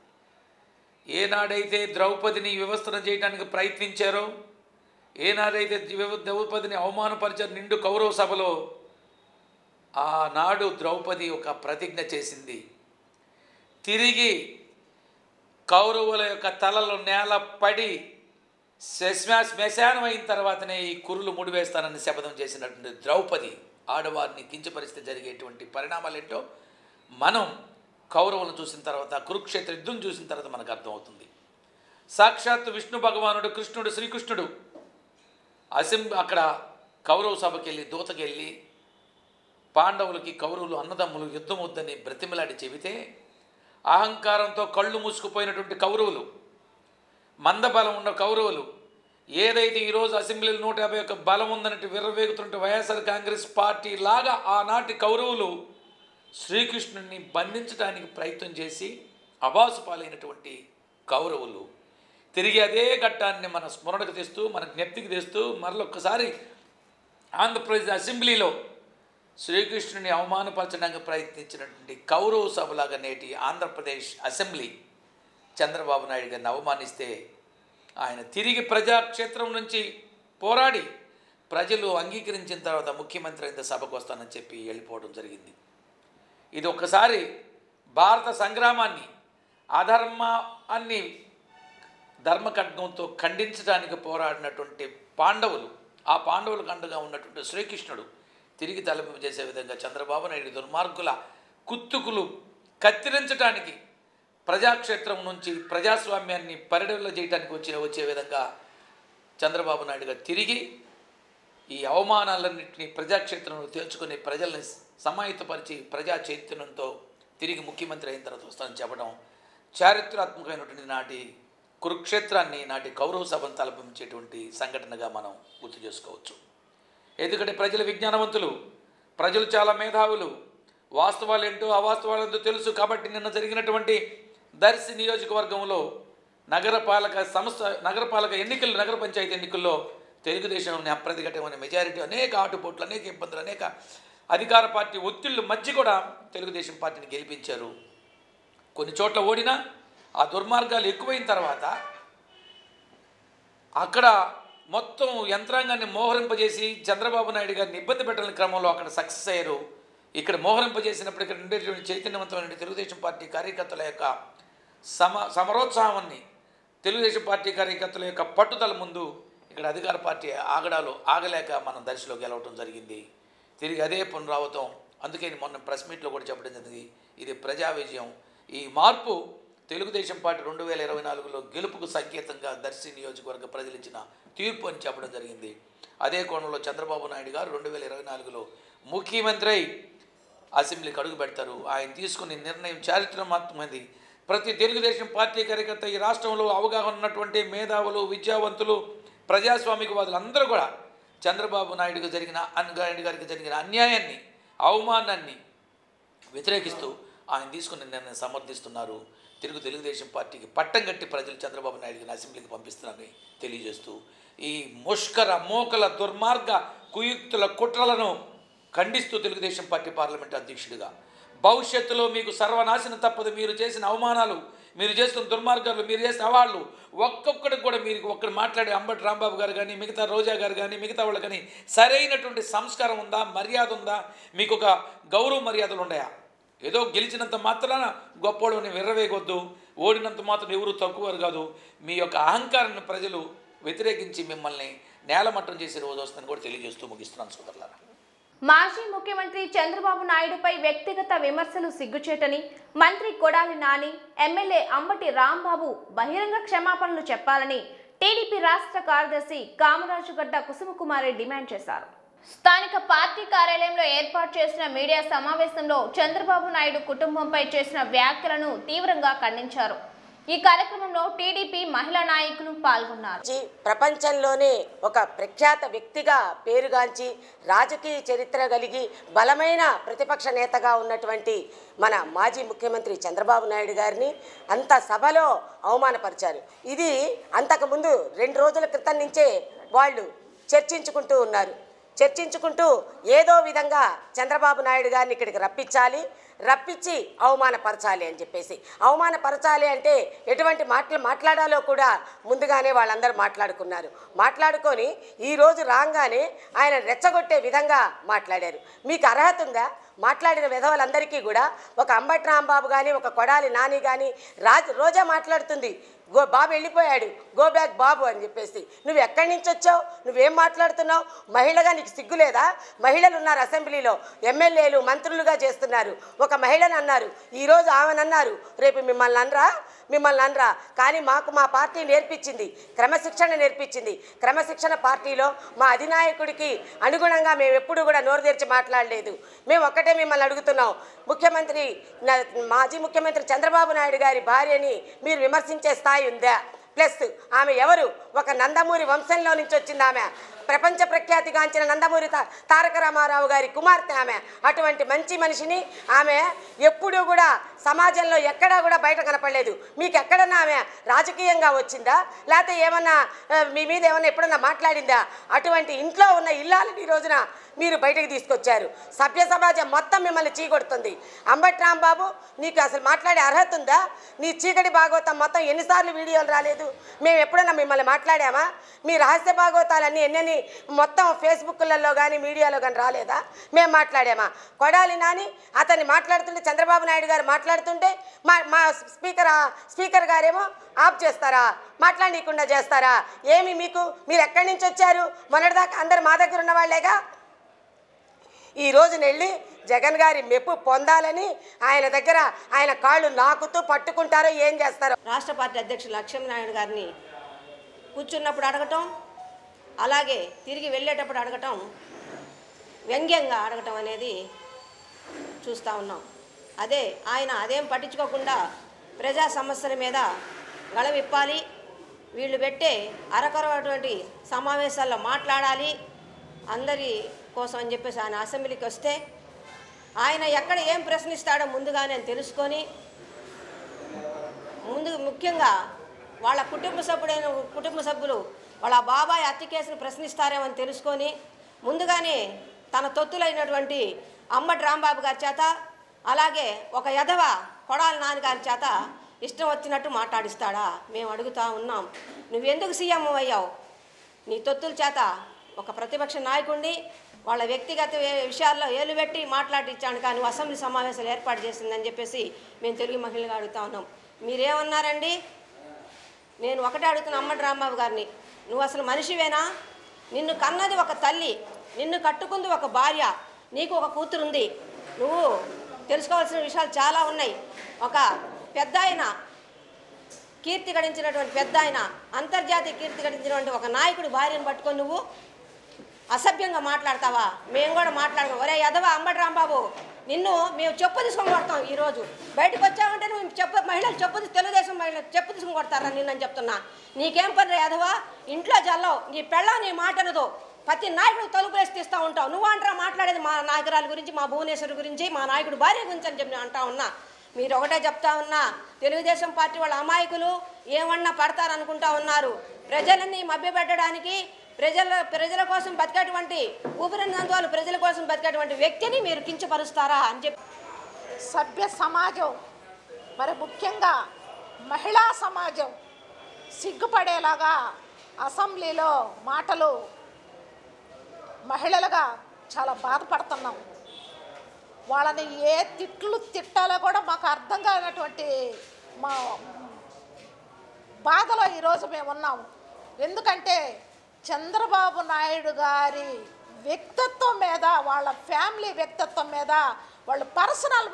ఏనాడైతే ద్రౌపదిని వివస్త్రణ చేయడానికి ప్రయత్నించారో, ఏనాడైతే ద్రౌపదిని అవమానపరిచారు నిండు కౌరవ సభలో, ఆనాడు ద్రౌపది ఒక ప్రతిజ్ఞ చేసింది, తిరిగి కౌరవుల యొక్క తలలు నేల పడి శ్మశానం అయిన తర్వాతనే ఈ కురులు ముడివేస్తానని శపథం చేసినటువంటి ద్రౌపది ఆడవారిని కించపరిస్తే జరిగేటువంటి పరిణామాలు ఏంటో మనం కౌరవులను చూసిన తర్వాత కురుక్షేత్ర యుద్ధం చూసిన తర్వాత మనకు అర్థమవుతుంది. సాక్షాత్తు విష్ణు భగవానుడు కృష్ణుడు శ్రీకృష్ణుడు అక్కడ కౌరవ సభకి వెళ్ళి దూతకెళ్ళి పాండవులకి కౌరవులు అన్నదమ్ములు యుద్ధం వద్దని బ్రతిమలాడి చెబితే అహంకారంతో కళ్ళు మూసుకుపోయినటువంటి కౌరవులు, మందబలం ఉన్న కౌరవులు, ఏదైతే ఈరోజు అసెంబ్లీలో 151 బలం ఉందన్నట్టు విర్రవేగుతున్న వైఎస్ఆర్ కాంగ్రెస్ పార్టీ లాగా ఆనాటి కౌరవులు శ్రీకృష్ణుడిని బంధించడానికి ప్రయత్నం చేసి అబాసు పాలైనటువంటి కౌరవులు తిరిగి అదే ఘట్టాన్ని మన స్మరణకు తెస్తూ మన జ్ఞప్తికి తెస్తూ మరొకసారి ఆంధ్రప్రదేశ్ అసెంబ్లీలో శ్రీకృష్ణుని అవమానపరచడానికి ప్రయత్నించినటువంటి కౌరవ సభలాగా నేటి ఆంధ్రప్రదేశ్ అసెంబ్లీ చంద్రబాబు నాయుడు గారిని అవమానిస్తే ఆయన తిరిగి ప్రజాక్షేత్రం నుంచి పోరాడి ప్రజలు అంగీకరించిన తర్వాత ముఖ్యమంత్రి అయిన సభకు వస్తానని చెప్పి వెళ్ళిపోవడం జరిగింది. ఇది ఒక్కసారి భారత సంగ్రామాన్ని అధర్మాన్ని ధర్మఖడ్గంతో ఖండించడానికి పోరాడినటువంటి పాండవులు, ఆ పాండవులకు అండగా ఉన్నటువంటి శ్రీకృష్ణుడు తిరిగి తలపింపు చేసే విధంగా చంద్రబాబు నాయుడు దుర్మార్గుల కుత్తుకులు కత్తిరించడానికి ప్రజాక్షేత్రం నుంచి ప్రజాస్వామ్యాన్ని పరిడవిలో చేయడానికి వచ్చే విధంగా చంద్రబాబు నాయుడు గారు తిరిగి ఈ అవమానాలన్నింటినీ ప్రజాక్షేత్రంలో తేల్చుకుని ప్రజల్ని సమాహితపరిచి ప్రజా చైతన్యంతో తిరిగి ముఖ్యమంత్రి అయిన తర్వాత వస్తానని చెప్పడం చారిత్రాత్మకమైనటువంటి నాటి కురుక్షేత్రాన్ని నాటి కౌరవ సభను తలపించేటువంటి సంఘటనగా మనం గుర్తు చేసుకోవచ్చు. ఎందుకంటే ప్రజలు విజ్ఞానవంతులు, ప్రజలు చాలా మేధావులు, వాస్తవాలు ఏంటో అవాస్తవాలు ఏంటో తెలుసు. కాబట్టి నిన్న జరిగినటువంటి దర్శి నియోజకవర్గంలో నగరపాలక ఎన్నికలు, నగర పంచాయతీ ఎన్నికల్లో తెలుగుదేశం అప్రతిఘటమైన మెజారిటీ, అనేక ఆటుపోట్లు, అనేక ఇబ్బందులు, అనేక అధికార పార్టీ ఒత్తిళ్లు మధ్య కూడా తెలుగుదేశం పార్టీని గెలిపించారు. కొన్ని చోట్ల ఓడినా ఆ దుర్మార్గాలు ఎక్కువైన తర్వాత అక్కడ మొత్తం యంత్రాంగాన్ని మోహరింపజేసి చంద్రబాబు నాయుడు గారిని ఇబ్బంది పెట్టాలని క్రమంలో అక్కడ సక్సెస్ అయ్యారు. ఇక్కడ మోహరింపజేసినప్పుడు ఇక్కడ ఉండేటువంటి చైతన్యవంతమైన తెలుగుదేశం పార్టీ కార్యకర్తల యొక్క సమరోత్సాహాన్ని, తెలుగుదేశం పార్టీ కార్యకర్తల యొక్క పట్టుదల ముందు ఇక్కడ అధికార పార్టీ ఆగలేక మనం దర్శిలో గెలవటం జరిగింది. తిరిగి అదే పునరావృతం. అందుకే మొన్న ప్రెస్ మీట్లో కూడా చెప్పడం జరిగింది, ఇది ప్రజా విజయం. ఈ మార్పు తెలుగుదేశం పార్టీ 2024లో గెలుపుకు సంకేతంగా దర్శి నియోజకవర్గ ప్రజలు ఇచ్చిన తీర్పు అని చెప్పడం జరిగింది. అదే కోణంలో చంద్రబాబు నాయుడు గారు 2024లో ముఖ్యమంత్రి అసెంబ్లీకి అడుగు పెడతారు. ఆయన తీసుకునే నిర్ణయం చారిత్రాత్మకమైనది. ప్రతి తెలుగుదేశం పార్టీ కార్యకర్త, ఈ రాష్ట్రంలో అవగాహన ఉన్నటువంటి మేధావులు, విద్యావంతులు, ప్రజాస్వామికవాదులు అందరూ కూడా చంద్రబాబు నాయుడు గారికి జరిగిన అన్యాయాన్ని, అవమానాన్ని వ్యతిరేకిస్తూ ఆయన తీసుకునే నిర్ణయం సమర్థిస్తున్నారు. తెలుగుదేశం పార్టీకి పట్టం కట్టి ప్రజలు చంద్రబాబు నాయుడుని అసెంబ్లీకి పంపిస్తున్నారని తెలియజేస్తూ ఈ ముష్కర మోకల దుర్మార్గ కుయుక్తుల కుట్రలను ఖండిస్తూ తెలుగుదేశం పార్టీ పార్లమెంటు అధ్యక్షుడిగా భవిష్యత్తులో మీకు సర్వనాశనం తప్పదు. మీరు చేసిన అవమానాలు, మీరు చేస్తున్న దుర్మార్గాలు, మీరు చేసిన అవాళ్ళు ఒక్కొక్కడికి కూడా మీరు ఒక్కడు మాట్లాడే అంబటి రాంబాబు గారు కానీ, మిగతా రోజా గారు కానీ, మిగతా వాళ్ళు కానీ సరైనటువంటి సంస్కారం ఉందా, మర్యాద ఉందా, మీకు ఒక గౌరవ మర్యాదలు ఉన్నాయా? ఏదో గెలిచినంత మాత్రాన గొప్పవాళ్ళని విర్రవేయవద్దు, ఓడినంత మాత్రం ఎవరు తక్కువరు కాదు. మీ యొక్క అహంకారాన్ని ప్రజలు వ్యతిరేకించి మిమ్మల్ని నేలమట్టం చేసే రోజు వస్తుందని కూడా తెలియజేస్తూ ముగిస్తున్నాను సోదరులారా. మాజీ ముఖ్యమంత్రి చంద్రబాబు నాయుడుపై వ్యక్తిగత విమర్శలు సిగ్గుచేటని మంత్రి కొడాలి నాని, ఎమ్మెల్యే అంబటి రాంబాబు బహిరంగ క్షమాపణలు చెప్పాలని టీడీపీ రాష్ట్ర కార్యదర్శి కామరాజుగడ్డ కుసుమకుమారి డిమాండ్ చేశారు. స్థానిక పార్టీ కార్యాలయంలో ఏర్పాటు చేసిన మీడియా సమావేశంలో చంద్రబాబు నాయుడు కుటుంబంపై చేసిన వ్యాఖ్యలను తీవ్రంగా ఖండించారు. ఈ కార్యక్రమంలో టీడీపీ మహిళా నాయకులు పాల్గొన్నారు. ప్రపంచంలోనే ఒక ప్రఖ్యాత వ్యక్తిగా పేరుగాంచి రాజకీయ చరిత్ర కలిగి బలమైన ప్రతిపక్ష నేతగా ఉన్నటువంటి మన మాజీ ముఖ్యమంత్రి చంద్రబాబు నాయుడు గారిని అంత సభలో అవమానపరిచారు. ఇది అంతకుముందు 2 రోజుల క్రితం నుంచే వాళ్ళు చర్చించుకుంటూ ఉన్నారు. చర్చించుకుంటూ ఏదో విధంగా చంద్రబాబు నాయుడు గారిని ఇక్కడికి రప్పించి అవమానపరచాలి అని చెప్పేసి, అవమానపరచాలి అంటే ఎటువంటి మాట్లాడాలో కూడా ముందుగానే వాళ్ళందరూ మాట్లాడుకొని ఈరోజు రాగానే ఆయన రెచ్చగొట్టే విధంగా మాట్లాడారు. మీకు అర్హత ఉందా? మాట్లాడిన విధవలందరికీ కూడా ఒక అంబటి రాంబాబు కానీ ఒక కొడాలి నాని కానీ రోజా మాట్లాడుతుంది, బాబు వెళ్ళిపోయాడు, గో బ్యాక్ బాబు అని చెప్పేసి. నువ్వు ఎక్కడి నుంచి వచ్చావు, నువ్వేం మాట్లాడుతున్నావు? మహిళగా నీకు సిగ్గు లేదా? మహిళలు ఉన్నారు అసెంబ్లీలో, ఎమ్మెల్యేలు మంత్రులుగా చేస్తున్నారు. ఒక మహిళను అన్నారు, ఈరోజు ఆమెనన్నారు, రేపు మిమ్మల్ని అనరా. కానీ మాకు మా పార్టీ నేర్పించింది, క్రమశిక్షణ నేర్పించింది. క్రమశిక్షణ పార్టీలో మా అధినాయకుడికి అనుగుణంగా మేము ఎప్పుడూ కూడా నోరు తెరిచి మాట్లాడలేదు. మేము ఒక్కటే మిమ్మల్ని అడుగుతున్నాం, మాజీ ముఖ్యమంత్రి చంద్రబాబు నాయుడు గారి భార్యని మీరు విమర్శించే స్థాయి ఉందా? ప్లస్ ఆమె ఎవరు? ఒక నందమూరి వంశంలో నుంచి వచ్చింది ఆమె, ప్రపంచ ప్రఖ్యాతిగాంచిన నందమూరి తారక రామారావు గారి కుమార్తె ఆమె. అటువంటి మంచి మనిషిని ఆమె ఎప్పుడూ కూడా సమాజంలో ఎక్కడా కూడా బయట కనపడలేదు. మీకు ఎక్కడన్నా ఆమె రాజకీయంగా వచ్చిందా, లేకపోతే ఏమన్నా మీ మీద ఏమన్నా ఎప్పుడన్నా మాట్లాడిందా? అటువంటి ఇంట్లో ఉన్న ఇల్లాలని ఈ రోజున మీరు బయటకు తీసుకొచ్చారు. సభ్య సమాజం మొత్తం మిమ్మల్ని చీకొడుతుంది. అంబటి రాంబాబు, నీకు అసలు మాట్లాడే అర్హత ఉందా? నీ చీకటి భాగవతం మొత్తం ఎన్నిసార్లు వీడియోలు రాలేదు? మేము ఎప్పుడన్నా మిమ్మల్ని మాట్లాడామా? మీ రహస్య భాగవతాలన్నీ ఎన్నెన్ని మొత్తం ఫేస్బుక్లలో కానీ మీడియాలో కానీ రాలేదా? మేము మాట్లాడామా? కొడాలి నాని అతన్ని మాట్లాడుతుంటే, చంద్రబాబు నాయుడు గారు మాట్లాడుతుంటే మా స్పీకర్ గారేమో ఆఫ్ చేస్తారా, మాట్లాడనీయకుండా చేస్తారా? ఏమి మీకు, మీరు ఎక్కడి నుంచి వచ్చారు? మొన్నటిదాకా అందరు మా దగ్గర ఉన్న వాళ్ళేగా. ఈ రోజున వెళ్ళి జగన్ గారి మెప్పు పొందాలని ఆయన దగ్గర ఆయన కాళ్ళు నాకుతూ పట్టుకుంటారో ఏం చేస్తారో. రాష్ట్ర పార్టీ అధ్యక్షులు లక్ష్మీనారాయణ గారిని కూర్చున్నప్పుడు అడగటం, అలాగే తిరిగి వెళ్ళేటప్పుడు అడగటం, వ్యంగ్యంగా అడగటం అనేది చూస్తూ ఉన్నాం. ఆయన అదేం పట్టించుకోకుండా ప్రజా సమస్యల మీద గళవిప్పాలి, వీళ్ళు పెట్టే అరకొరటువంటి సమావేశాల్లో మాట్లాడాలి అందరి కోసం అని చెప్పేసి ఆయన అసెంబ్లీకి వస్తే, ఆయన ఎక్కడ ఏం ప్రశ్నిస్తాడో ముందుగానే తెలుసుకొని, ముఖ్యంగా వాళ్ళ కుటుంబ సభ్యులు వాళ్ళ బాబాయ్ హత్య కేసును ప్రశ్నిస్తారేమో అని తెలుసుకొని ముందుగానే తన తొత్తులైనటువంటి అంబటి రాంబాబు గారి చేత, అలాగే ఒక యదవ కొడాలి నాని గారి చేత ఇష్టం వచ్చినట్టు మాట్లాడిస్తాడా? మేము అడుగుతా ఉన్నాం. నువ్వెందుకు సీఎం అయ్యావు? నీ తొత్తుల చేత ఒక ప్రతిపక్ష నాయకుడిని వాళ్ళ వ్యక్తిగత విషయాల్లో ఏలు పెట్టి మాట్లాడించాను, కానీ నువ్వు అసెంబ్లీ సమావేశాలు ఏర్పాటు చేసిందని చెప్పేసి మేము తెలుగు మహిళలుగా అడుగుతా ఉన్నాం. మీరేమన్నారండి? నేను ఒకటే అడుగుతున్నా అంబటి రాంబాబు గారిని, నువ్వు అసలు మనిషివేనా? నిన్ను కన్నది ఒక తల్లి, నిన్ను కట్టుకుంది ఒక భార్య, నీకు ఒక కూతురు ఉంది. నువ్వు తెలుసుకోవాల్సిన విషయాలు చాలా ఉన్నాయి. ఒక పెద్ద ఆయన, కీర్తి గడించినటువంటి పెద్ద ఆయన, అంతర్జాతీయ కీర్తి గడించినటువంటి ఒక నాయకుడి భార్యను పట్టుకొని నువ్వు అసభ్యంగా మాట్లాడతావా? మేము కూడా మాట్లాడతాం. ఒరే యదవ అంబటి రాంబాబు, నిన్ను మేము చెప్పు తీసుకొని కొడతాం. ఈరోజు బయటకు వచ్చావంటే నువ్వు మహిళలు తెలుగుదేశం మహిళలు చెప్పు తీసుకొని కొడతారా నిన్నని చెప్తున్నా. నీకేం పని యదవ? ఇంట్లో జల్లవు, నీ పెళ్ళం నీ మాటనదు, ప్రతి నాయకుడు తలుపు వేసి తీస్తూ ఉంటావు. నువ్వు అంటారా మాట్లాడేది మా నాయకురాల గురించి, మా భువనేశ్వరి గురించి, మా నాయకుడు భార్య గురించి అని చెప్పి అంటా ఉన్నా. మీరు ఒకటే చెప్తా ఉన్నా, తెలుగుదేశం పార్టీ వాళ్ళ అమాయకులు ఏమన్నా పడతారనుకుంటా ఉన్నారు. ప్రజలని మభ్యపెట్టడానికి, ప్రజల కోసం బతికేటువంటి ఊపిరినందు వాళ్ళు ప్రజల కోసం బతికేటువంటి వ్యక్తిని మీరు కించపరుస్తారా అని చెప్పి సభ్య సమాజం, మరి ముఖ్యంగా మహిళా సమాజం సిగ్గుపడేలాగా అసెంబ్లీలో మాటలు మహిళలుగా చాలా బాధపడుతున్నాం. వాళ్ళని ఏ తిట్లు తిట్టాలో కూడా మాకు అర్థం కానటువంటి మా బాధలో ఈరోజు మేము ఉన్నాము. ఎందుకంటే చంద్రబాబు నాయుడు గారి వ్యక్తిత్వం మీద, వాళ్ళ ఫ్యామిలీ వ్యక్తిత్వం మీద, వాళ్ళ పర్సనల్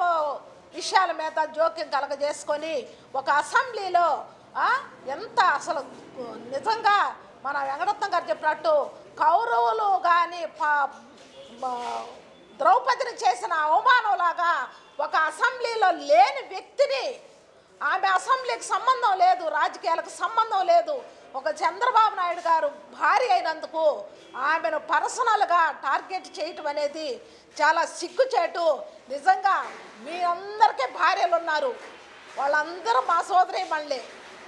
విషయాల మీద జోక్యం కలగజేసుకొని ఒక అసెంబ్లీలో ఎంత అసలు నిజంగా మన వెంకటరత్నం గారు చెప్పినట్టు కౌరవులు కానీ ద్రౌపదిని చేసిన అవమానంలాగా ఒక అసెంబ్లీలో లేని వ్యక్తిని, ఆమె అసెంబ్లీకి సంబంధం లేదు, రాజకీయాలకు సంబంధం లేదు, ఒక చంద్రబాబు నాయుడు గారు భార్య అయినందుకు ఆమెను పర్సనల్గా టార్గెట్ చేయటం అనేది చాలా సిగ్గుచేటు. నిజంగా మీ అందరికీ భార్యలు ఉన్నారు, వాళ్ళందరూ మా సోదరి మళ్ళీ.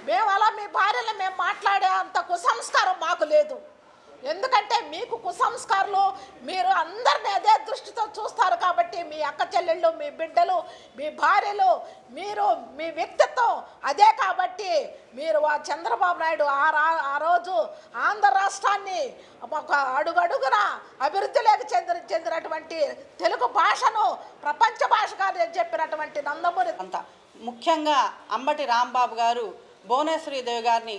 మేము అలా మీ భార్యలు మేము మాట్లాడే అంత కుసంస్కారం మాకు లేదు. ఎందుకంటే మీకు కుసంస్కారాలు, మీరు అందరినీ అదే దృష్టితో చూస్తారు కాబట్టి మీ అక్క చెల్లెళ్ళు, మీ బిడ్డలు, మీ భార్యలు, మీరు మీ వ్యక్తిత్వం అదే కాబట్టి మీరు ఆ చంద్రబాబు నాయుడు ఆ రోజు ఆంధ్ర రాష్ట్రాన్ని ఒక అడుగడుగున అభివృద్ధిలోకి చెందినటువంటి తెలుగు భాషను ప్రపంచ భాషగా చెప్పినటువంటి నందమూరి ముఖ్యంగా అంబటి రాంబాబు గారు భువనేశ్వరీదేవి గారిని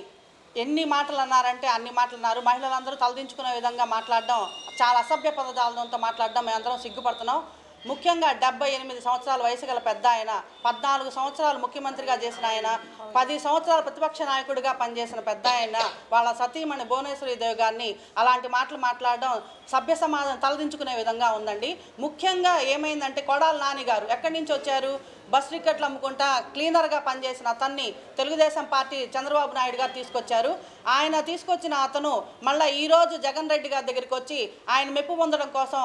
ఎన్ని మాటలు అన్నారంటే అన్ని మాటలు అన్నారు. మహిళలందరూ తలదించుకునే విధంగా మాట్లాడడం, చాలా అసభ్య పదజాలంతో మాట్లాడడం మేమందరం సిగ్గుపడుతున్నాం. ముఖ్యంగా 78 సంవత్సరాల వయసు గల పెద్ద ఆయన, 14 సంవత్సరాలు ముఖ్యమంత్రిగా చేసిన ఆయన, 10 సంవత్సరాలు ప్రతిపక్ష నాయకుడిగా పనిచేసిన పెద్ద ఆయన వాళ్ళ సతీమణి భువనేశ్వరీదేవి గారిని అలాంటి మాటలు మాట్లాడడం సభ్య సమాజం తలదించుకునే విధంగా ఉందండి. ముఖ్యంగా ఏమైందంటే కొడాలి నాని గారు ఎక్కడి నుంచి వచ్చారు? బస్ టికెట్లు అమ్ముకుంటా క్లీనర్గా పనిచేసిన అతన్ని తెలుగుదేశం పార్టీ చంద్రబాబు నాయుడు గారు తీసుకొచ్చారు. ఆయన తీసుకొచ్చిన అతను మళ్ళీ ఈరోజు జగన్ రెడ్డి గారి దగ్గరికి వచ్చి ఆయన మెప్పు పొందడం కోసం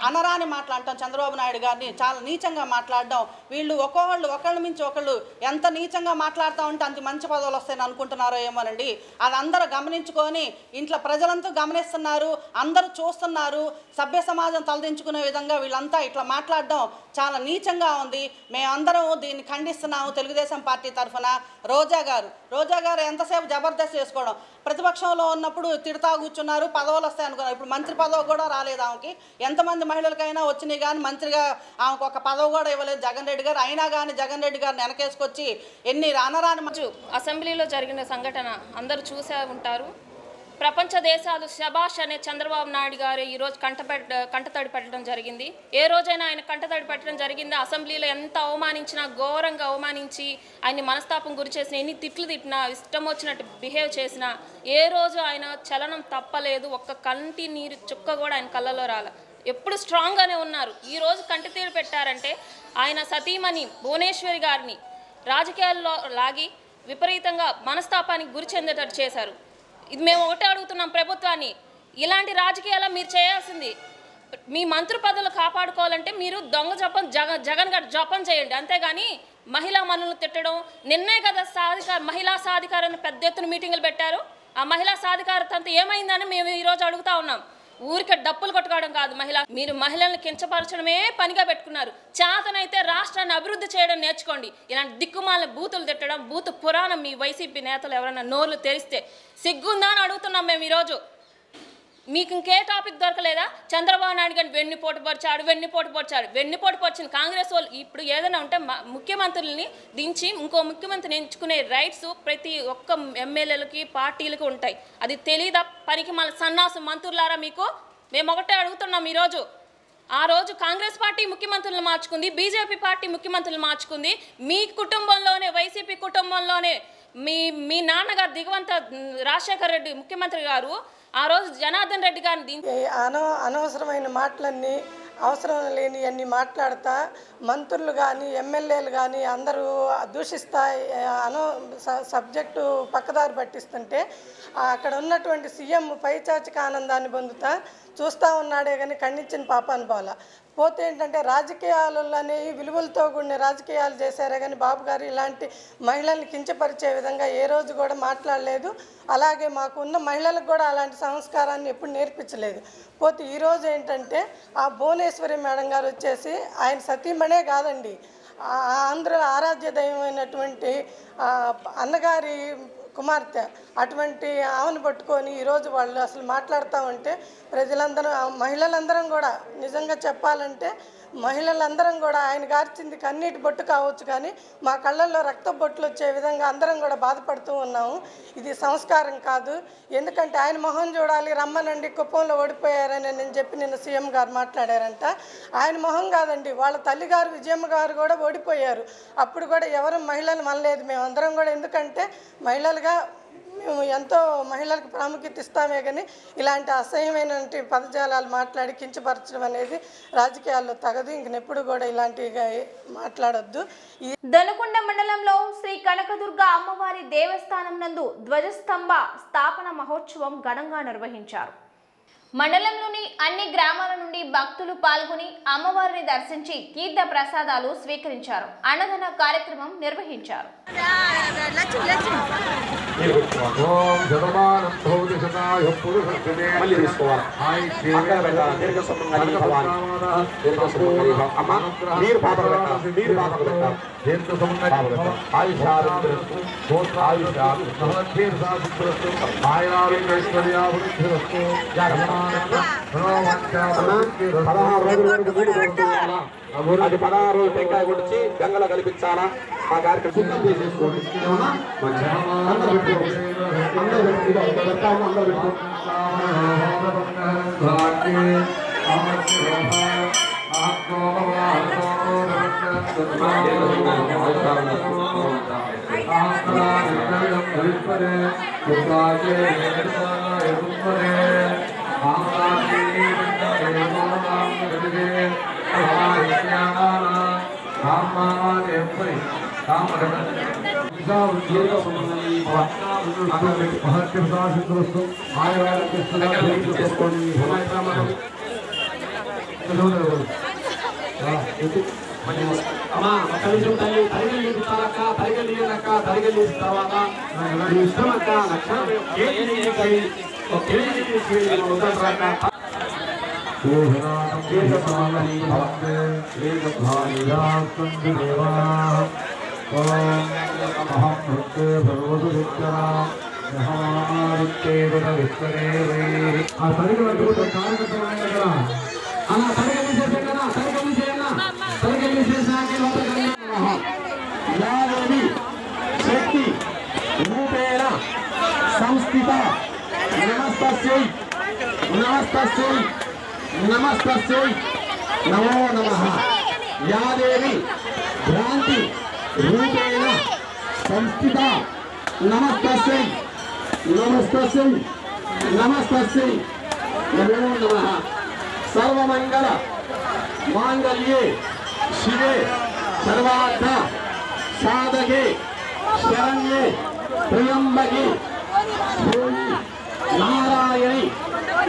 అనరాని మాట్లాడటం, చంద్రబాబు నాయుడు గారిని చాలా నీచంగా మాట్లాడడం. వీళ్ళు ఒకళ్ళ మించి ఒకళ్ళు ఎంత నీచంగా మాట్లాడుతూ ఉంటే అంత మంచి పదవులు వస్తాయని అనుకుంటున్నారో ఏమోనండి. అది అందరూ గమనించుకొని ఇంట్లో ప్రజలంతా గమనిస్తున్నారు, అందరూ చూస్తున్నారు. సభ్య సమాజం తలదించుకునే విధంగా వీళ్ళంతా ఇట్లా మాట్లాడడం చాలా నీచంగా ఉంది. మేమందరం దీన్ని ఖండిస్తున్నాము తెలుగుదేశం పార్టీ తరఫున. రోజా గారు ఎంతసేపు జబర్దస్త్ చేసుకోవడం, ప్రతిపక్షంలో ఉన్నప్పుడు తిడతా కూర్చున్నారు, పదవులు వస్తాయి అనుకున్నారు. ఇప్పుడు మంత్రి పదవి కూడా రాలేదు ఆమెకి. ఎంతమంది మహిళలకైనా వచ్చినాయి కానీ మంత్రిగా ఆమెకు ఒక పదవి కూడా ఇవ్వలేదు జగన్ రెడ్డి గారు. అయినా కానీ జగన్ రెడ్డి గారిని వెనకేసుకొచ్చి ఎన్ని అనరాని అసెంబ్లీలో జరిగిన సంఘటన అందరూ చూసే ఉంటారు. ప్రపంచ దేశాలు శబాష్ అనే చంద్రబాబు నాయుడు గారు ఈరోజు కంటతడి పెట్టడం జరిగింది. ఏ రోజైనా ఆయన కంటతడి పెట్టడం జరిగింది? అసెంబ్లీలో ఎంత అవమానించినా, ఘోరంగా అవమానించి ఆయన్ని మనస్తాపం గురి చేసిన, ఎన్ని తిట్లు తిట్టినా, ఇష్టం వచ్చినట్టు బిహేవ్ చేసినా ఏ రోజు ఆయన చలనం తప్పలేదు. ఒక్క కంటి నీరు చుక్క కూడా ఆయన కళ్ళలో రాల. ఎప్పుడు స్ట్రాంగ్గానే ఉన్నారు. ఈరోజు కంటితీరు పెట్టారంటే ఆయన సతీమణి భువనేశ్వరి గారిని రాజకీయాల్లో లాగి విపరీతంగా మనస్తాపానికి గురి చెందేటట్టు చేశారు. ఇది మేము ఒకటే అడుగుతున్నాం ప్రభుత్వాన్ని, ఇలాంటి రాజకీయాలు మీరు చేయాల్సింది. మీ మంత్రి పదవులు కాపాడుకోవాలంటే మీరు దొంగ జగన్ గారు జపం చేయండి, అంతేగాని మహిళా మనులను తిట్టడం. నిన్నే కదా మహిళా సాధికారాన్ని పెద్ద ఎత్తున మీటింగులు పెట్టారు. ఆ మహిళా సాధికారత అంతా ఏమైందని మేము ఈరోజు అడుగుతా ఉన్నాం. ఊరికే డప్పులు కొట్టుకోవడం కాదు, మీరు మహిళలను కించపరచడమే పనిగా పెట్టుకున్నారు. చేతనైతే రాష్ట్రాన్ని అభివృద్ధి చేయడం నేర్చుకోండి. ఇలాంటి దిక్కుమాల బూతులు తిట్టడం, బూతు పురాణం మీ వైసీపీ నేతలు ఎవరైనా నోర్లు తెరిస్తే సిగ్గుందా అని అడుగుతున్నాం మేము ఈరోజు. మీకు ఇంకే టాపిక్ దొరకలేదా? చంద్రబాబు నాయుడు గారిని వెన్నుపోటు పొడిచాడు. కాంగ్రెస్ వాళ్ళు ఇప్పుడు ఏదైనా ఉంటే ముఖ్యమంత్రులని దించి ఇంకో ముఖ్యమంత్రిని ఎంచుకునే రైట్స్ ప్రతి ఒక్క ఎమ్మెల్యేలకి, పార్టీలకు ఉంటాయి. అది తెలీదా? పనికి మన సన్నాసు మంత్రులారా మీకు? మేము ఒకటే అడుగుతున్నాం ఈరోజు. ఆ రోజు కాంగ్రెస్ పార్టీ ముఖ్యమంత్రులను మార్చుకుంది, బీజేపీ పార్టీ ముఖ్యమంత్రులు మార్చుకుంది. మీ కుటుంబంలోనే, వైసీపీ కుటుంబంలోనే మీ నాన్నగారు దిగవంత రాజశేఖర్ రెడ్డి ముఖ్యమంత్రి గారు ఆ రోజు జనార్దన్ రెడ్డి గారిని అనవసరమైన మాటలన్నీ, అవసరం లేని అన్ని మాట్లాడతా మంత్రులు కానీ ఎమ్మెల్యేలు కానీ అందరూ దూషిస్తా సబ్జెక్టు పక్కదారి పట్టిస్తుంటే అక్కడ ఉన్నటువంటి సీఎం పైచాచిక ఆనందాన్ని పొందుతా చూస్తూ ఉన్నాడే కానీ ఖండించిన పాపాన్ని పోలా. పోతే ఏంటంటే రాజకీయాలలోనే విలువలతో కూడిన రాజకీయాలు చేశారే కానీ బాబు గారు ఇలాంటి మహిళల్ని కించపరిచే విధంగా ఏ రోజు కూడా మాట్లాడలేదు. అలాగే మాకున్న మహిళలకు కూడా అలాంటి సంస్కారాన్ని ఎప్పుడు నేర్పించలేదు. పోతే ఈరోజు ఏంటంటే ఆ భువనేశ్వరి మేడం గారు వచ్చేసి ఆయన సతీమణే కాదండి, ఆంధ్ర ఆరాధ్య దైవమైనటువంటి అన్నగారి కుమార్తె. అటువంటి ఆమెను పట్టుకొని ఈరోజు వాళ్ళు అసలు మాట్లాడుతూ ఉంటే ప్రజలందరం, మహిళలందరం కూడా నిజంగా చెప్పాలంటే మహిళలందరం కూడా ఆయన గార్చింది కన్నీటి బొట్టు కావచ్చు కానీ మా కళ్ళల్లో రక్త బొట్లు వచ్చే విధంగా అందరం కూడా బాధపడుతూ ఉన్నాము. ఇది సంస్కారం కాదు. ఎందుకంటే ఆయన మొహం చూడాలి, రమ్మనండి కుప్పంలో ఓడిపోయారని నేను చెప్పి నిన్న సీఎం గారు మాట్లాడారంట. ఆయన మొహం కాదండి, వాళ్ళ తల్లిగారు విజయమ్మ గారు కూడా ఓడిపోయారు. అప్పుడు కూడా ఎవరు మహిళలు మనలేదు. మేమందరం కూడా ఎందుకంటే మహిళలుగా మేము ఎంతో మహిళలకు ప్రాముఖ్యత ఇస్తామే కానీ ఇలాంటి అసహ్యమైన పదజాలాలు మాట్లాడి కించపరచడం అనేది రాజకీయాల్లో తగదు. ఇంకెప్పుడు కూడా ఇలాంటివి మాట్లాడొద్దు. దొనకొండ మండలంలో శ్రీ కనకదుర్గ అమ్మవారి దేవస్థానం నందు ధ్వజస్తంభ స్థాపన మహోత్సవం ఘనంగా నిర్వహించారు. మండలంలోని అన్ని గ్రామాల నుండి భక్తులు పాల్గొని అమ్మవారిని దర్శించి తీర్థ ప్రసాదాలు స్వీకరించారు. అన్నదాన కార్యక్రమం నిర్వహించారు. అది 16 రోజులు టెంకాయ కొట్టించి గంగలో కల్పించాలా ఆ కార్యక్రమం చేసేసుకోండి. అమ్మా ఒక్క నిమిషం తల్లి తరిగలు ఇస్తారక్క తరిగలు ఇయ్యనక్క తరిగలు ఇసిన తర్వాత నీ ఇష్టం అక్క లక్షణం శక్తి రూపేణ సంస్థిత నమస్తస్యై నమస్తస్యై నమస్తస్యై నమో నమః యా దేవి భ్రాంతి రూపేణ సంస్థిత నమస్తస్యై నమస్తస్యై నమస్తస్యై నమో నమః సర్వమంగళ మాంగళ్యే శివే సర్వార్థ సాధకే శరణ్యే త్రయంబకే భూమి నారాయణి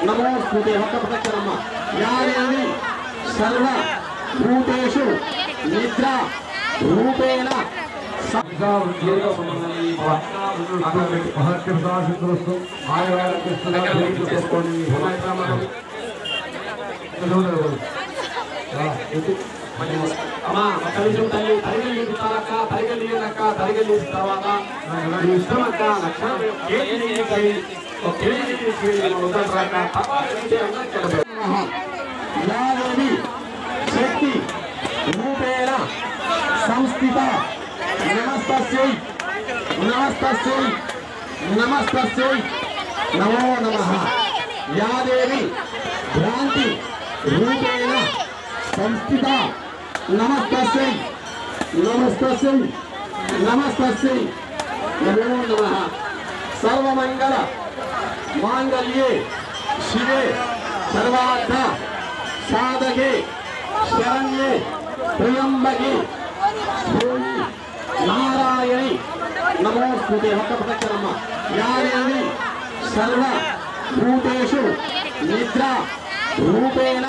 నమోస్తుతే. ఒక్క ప్రదక్షిణమ్మ. యా దేవి సర్వ భూతేషు నిద్ర రూపేణ అమ్మా ఒక్క నిమిషం తల్లి తరిగలు ఇస్తారక్క తరిగలు ఇయ్యనక్క తరిగలు ఇసిన తర్వాత నీ ఇష్టం అక్క లక్షణం శక్తి రూపేణ సంస్థిత నమస్తస్యై నమస్తస్యై నమస్తస్యై నమో నమః యా దేవి భ్రాంతి రూపేణ సంస్థిత నమస్తస్యై నమస్తస్యై నమస్తస్యై నమో నమః సర్వమంగళ మాంగళ్యే శివే సర్వార్థ సాధకే శరణ్యే త్రయంబకే భూమి నారాయణి నమోస్తుతే. ఒక్క ప్రదక్షిణమ్మ. యా దేవి సర్వ భూతేషు నిద్ర రూపేణ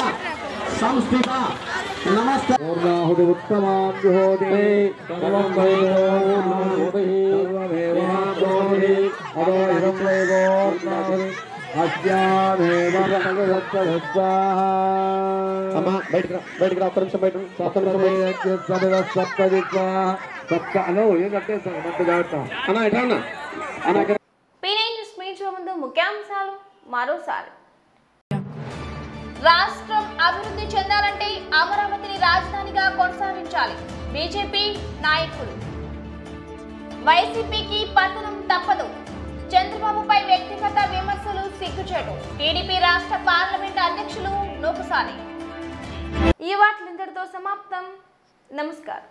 సంస్థిత నమస్తే. పూర్ణాహుతి ఉత్తమాం జుహోతి సర్వం వైభోతి సర్వమేవాహోతి అదో ఇదం వైభోర్ణాహుతి అస్యామేవ భగవత్సహస్వాహ. అమ్మా బయటికి రా ఒక్క నిమిషం బయట సప్త అలో ఏం కట్టేస్తాను మంట జాగ్రత్త అన్నా ఎట్లా అన్నా అన్నా. P9 న్యూస్ మీడియా ముందు ముఖ్యాంశాలు మరోసారి. రాష్ట్రం అభివృద్ధి చెందాలంటే అమరావతిని రాజధానిగా కొనసాగించాలి బీజేపీ నాయకులు. వైసీపీకి పతనం తప్పదు. చంద్రబాబుపై వ్యక్తిగత విమర్శలు సిగ్గుచేటు. టీడీపీ రాష్ట్ర పార్లమెంట్ అధ్యక్షులు నూకసాని. ఈ వార్తలు ఇంతటితో సమాప్తం. నమస్కారం.